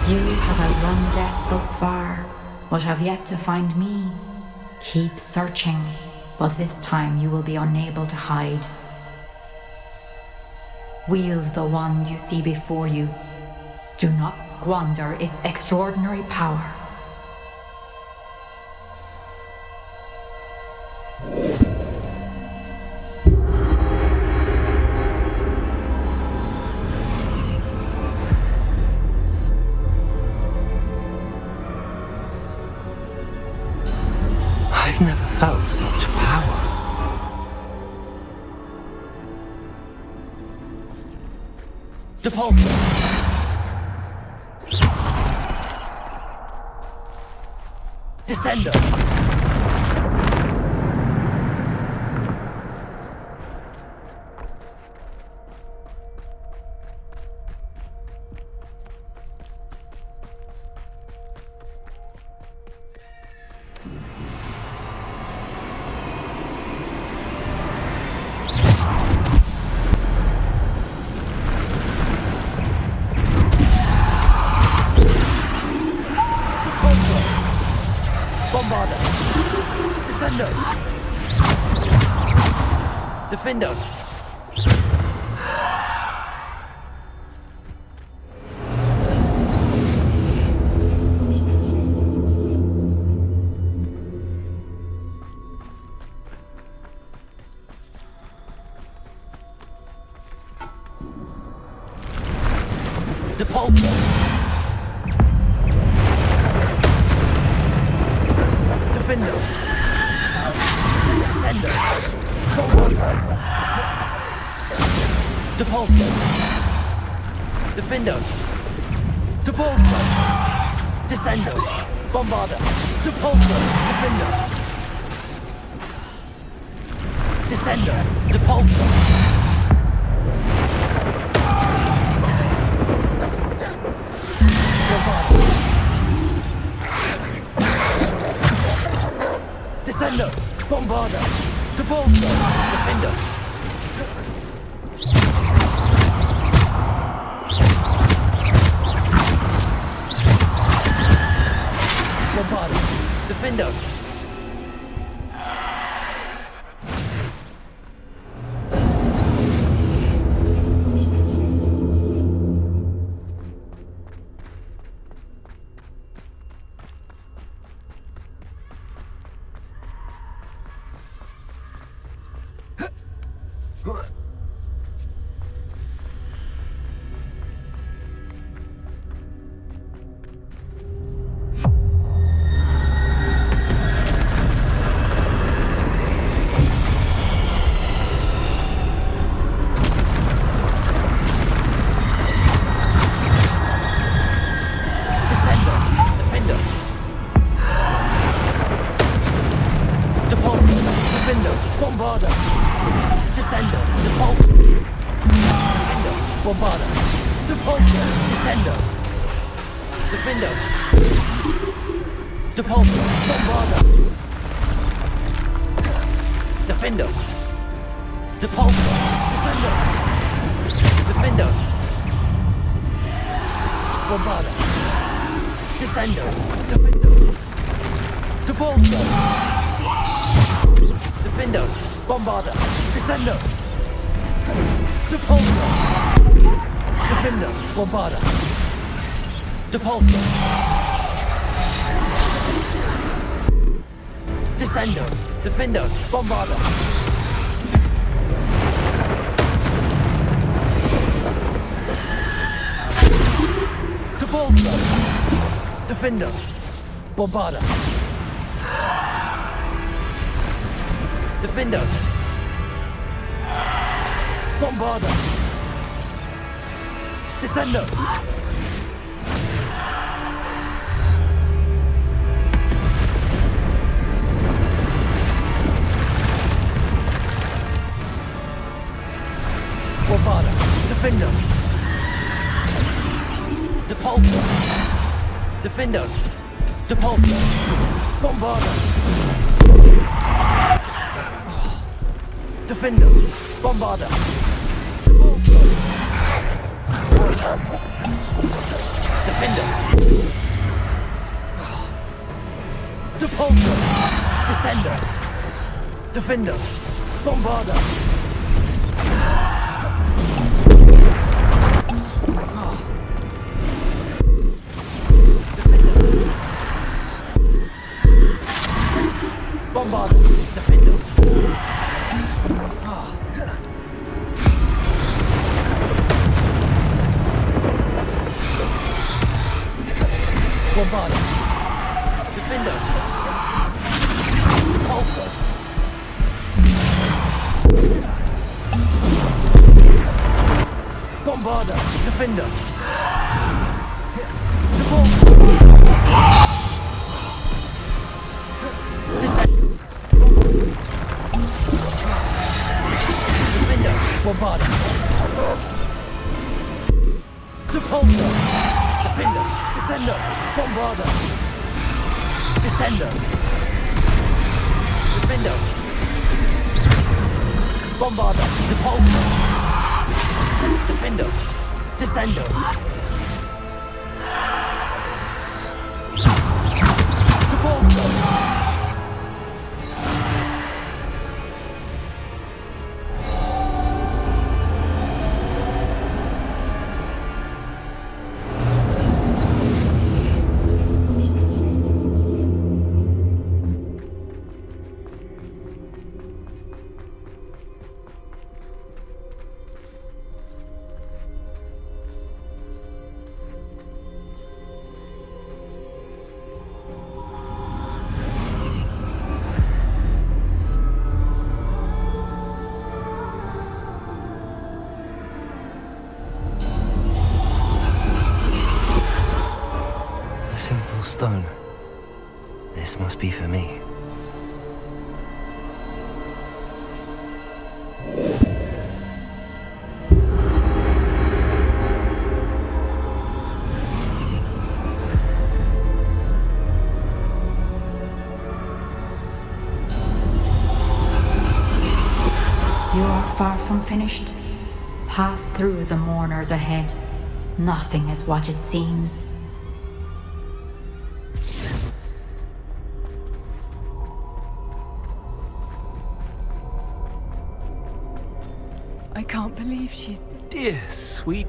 You have outrun death thus far, but have yet to find me. Keep searching, but this time you will be unable to hide. Wield the wand you see before you. Do not squander its extraordinary power. I've never felt such power. Depulsor! Descender! Bombarder! Descender! Defender! Depulsor! Defender! Descender! Depulsor! Defender! Depulsor! Descender! Bombarder! Depulsor! Defender! Descender! Depulsor! Descender! Bombarder! Depulsor! Defender! Bombarder! Defender! Bombarder! Descender! Depulsor! Defender! Bombarder! Depulsor! Descender! Defender! Depulsor! Bombarder! Defender! Depulsor! Descender! Defender! Bombarder! Descender! Defender! Depulsor! Defender! Bombarder! Descender! Depulsor! Defender! Bombarder! Depulso. Descendo. Defendo. Bombardo. Depulso. Defendo. Bombardo. Defendo. Bombardo. Descendo. Bombardo. Defendo. Depulso. Defendo. Depulso. Bombardo. Defendo. Bombardo. Depulso. Defendo. Depulso. Descendo. Defendo. Bombardo. Bombardo. Defendo. Bombardo. Defendo. Depulso. Bombardo. Defendo. Depulso. Descendo. Defendo. Bombardo. Depulso. Defendo. Descendo. Bombardo. Descendo. Defendo. Bombardo. Depulso. Defendo. Descendo. Depulso. A simple stone. This must be for me. You are far from finished. Pass through the mourners ahead. Nothing is what it seems. I can't believe she's... Dear sweet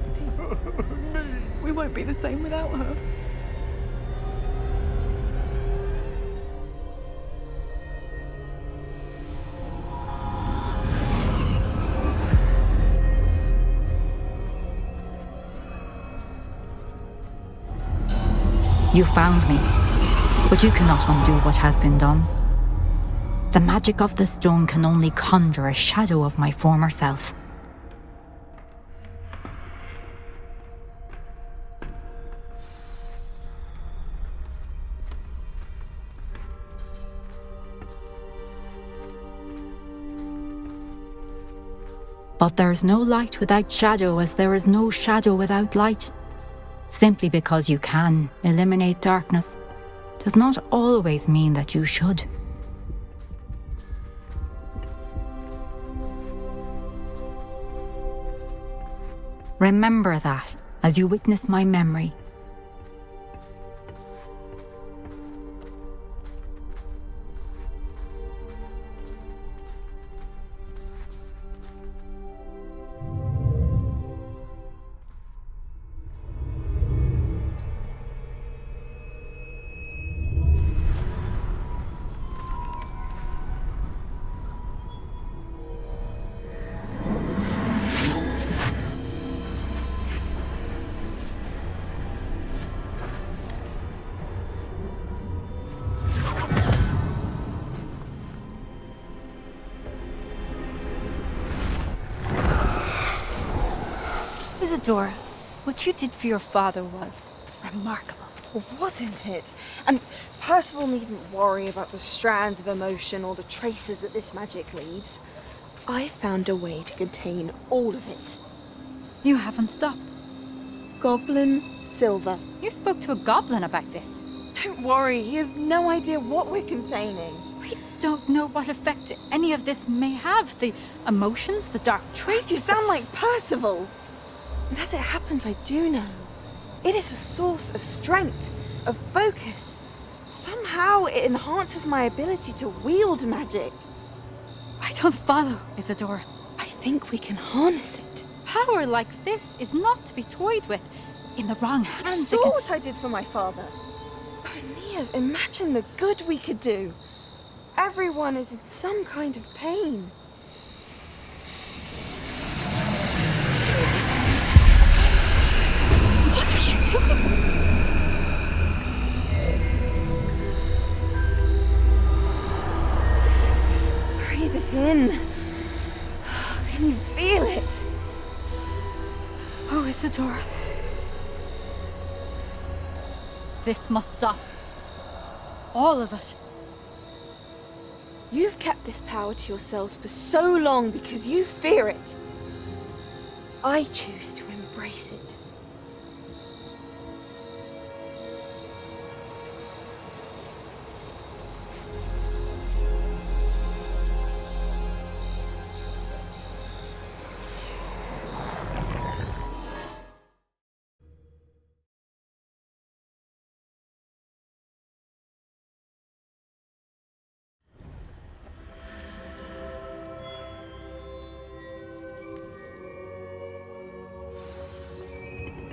We won't be the same without her. You found me, but you cannot undo what has been done. The magic of the stone can only conjure a shadow of my former self. But there is no light without shadow, as there is no shadow without light. Simply because you can eliminate darkness does not always mean that you should. Remember that as you witness my memory. Isadora, what you did for your father was remarkable. Wasn't it? And Percival needn't worry about the strands of emotion or the traces that this magic leaves. I found a way to contain all of it. You haven't stopped. Goblin silver. You spoke to a goblin about this. Don't worry, he has no idea what we're containing. We don't know what effect any of this may have. The emotions, the dark traits. You sound like Percival. And as it happens, I do know. It is a source of strength, of focus. Somehow it enhances my ability to wield magic. I don't follow, Isadora. I think we can harness it. Power like this is not to be toyed with. In the wrong hands, You saw what I did for my father. Oh, Neve, imagine the good we could do. Everyone is in some kind of pain. What are you doing? Breathe it in. Can you feel it? Oh, Isadora. This must stop. All of it. You've kept this power to yourselves for so long because you fear it. I choose to embrace it.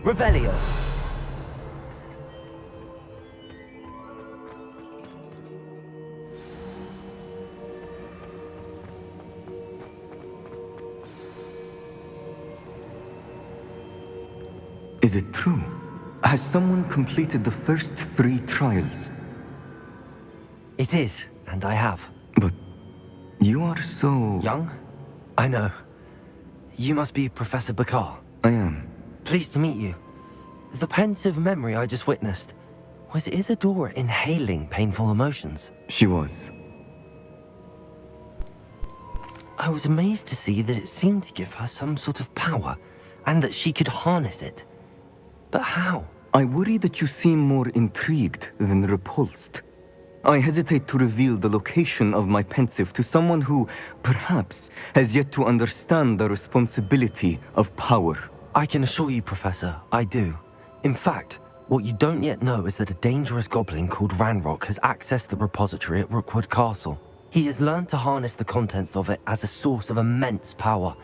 Revelio. Is it true? Has someone completed the first 3 trials? It is, and I have. But you are so... Young? I know. You must be Professor Bakar. I am. Pleased to meet you. The pensive memory I just witnessed, was Isadora inhaling painful emotions? She was. I was amazed to see that it seemed to give her some sort of power, and that she could harness it. But how? I worry that you seem more intrigued than repulsed. I hesitate to reveal the location of my pensive to someone who, perhaps, has yet to understand the responsibility of power. I can assure you, Professor, I do. In fact, what you don't yet know is that a dangerous goblin called Ranrock has accessed the repository at Rookwood Castle. He has learned to harness the contents of it as a source of immense power.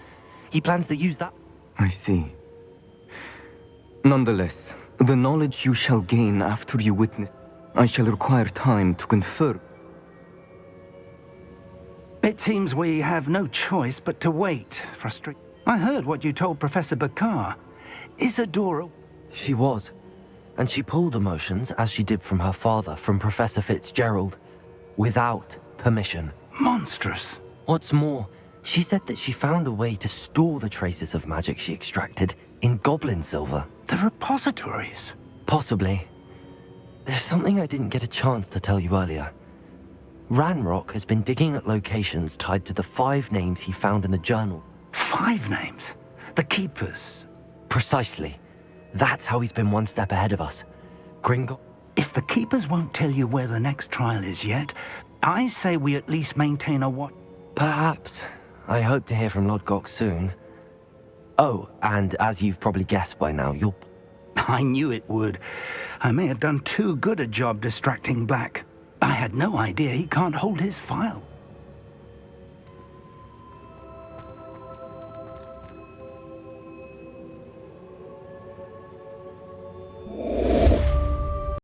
He plans to use that... I see. Nonetheless, the knowledge you shall gain after you witness... I shall require time to confer. It seems we have no choice but to wait. I heard what you told Professor Bakar. Isadora... She was. And she pulled emotions, as she did from her father, from Professor Fitzgerald, without permission. Monstrous. What's more, she said that she found a way to store the traces of magic she extracted in goblin silver. The repositories? Possibly. There's something I didn't get a chance to tell you earlier. Ranrock has been digging at locations tied to the 5 names he found in the journal. 5 names? The Keepers? Precisely. That's how he's been one step ahead of us. Gringo... If the Keepers won't tell you where the next trial is yet, I say we at least maintain a what... Perhaps. I hope to hear from Lodgok soon. Oh, and as you've probably guessed by now, you're... I knew it would. I may have done too good a job distracting Black. I had no idea he can't hold his file.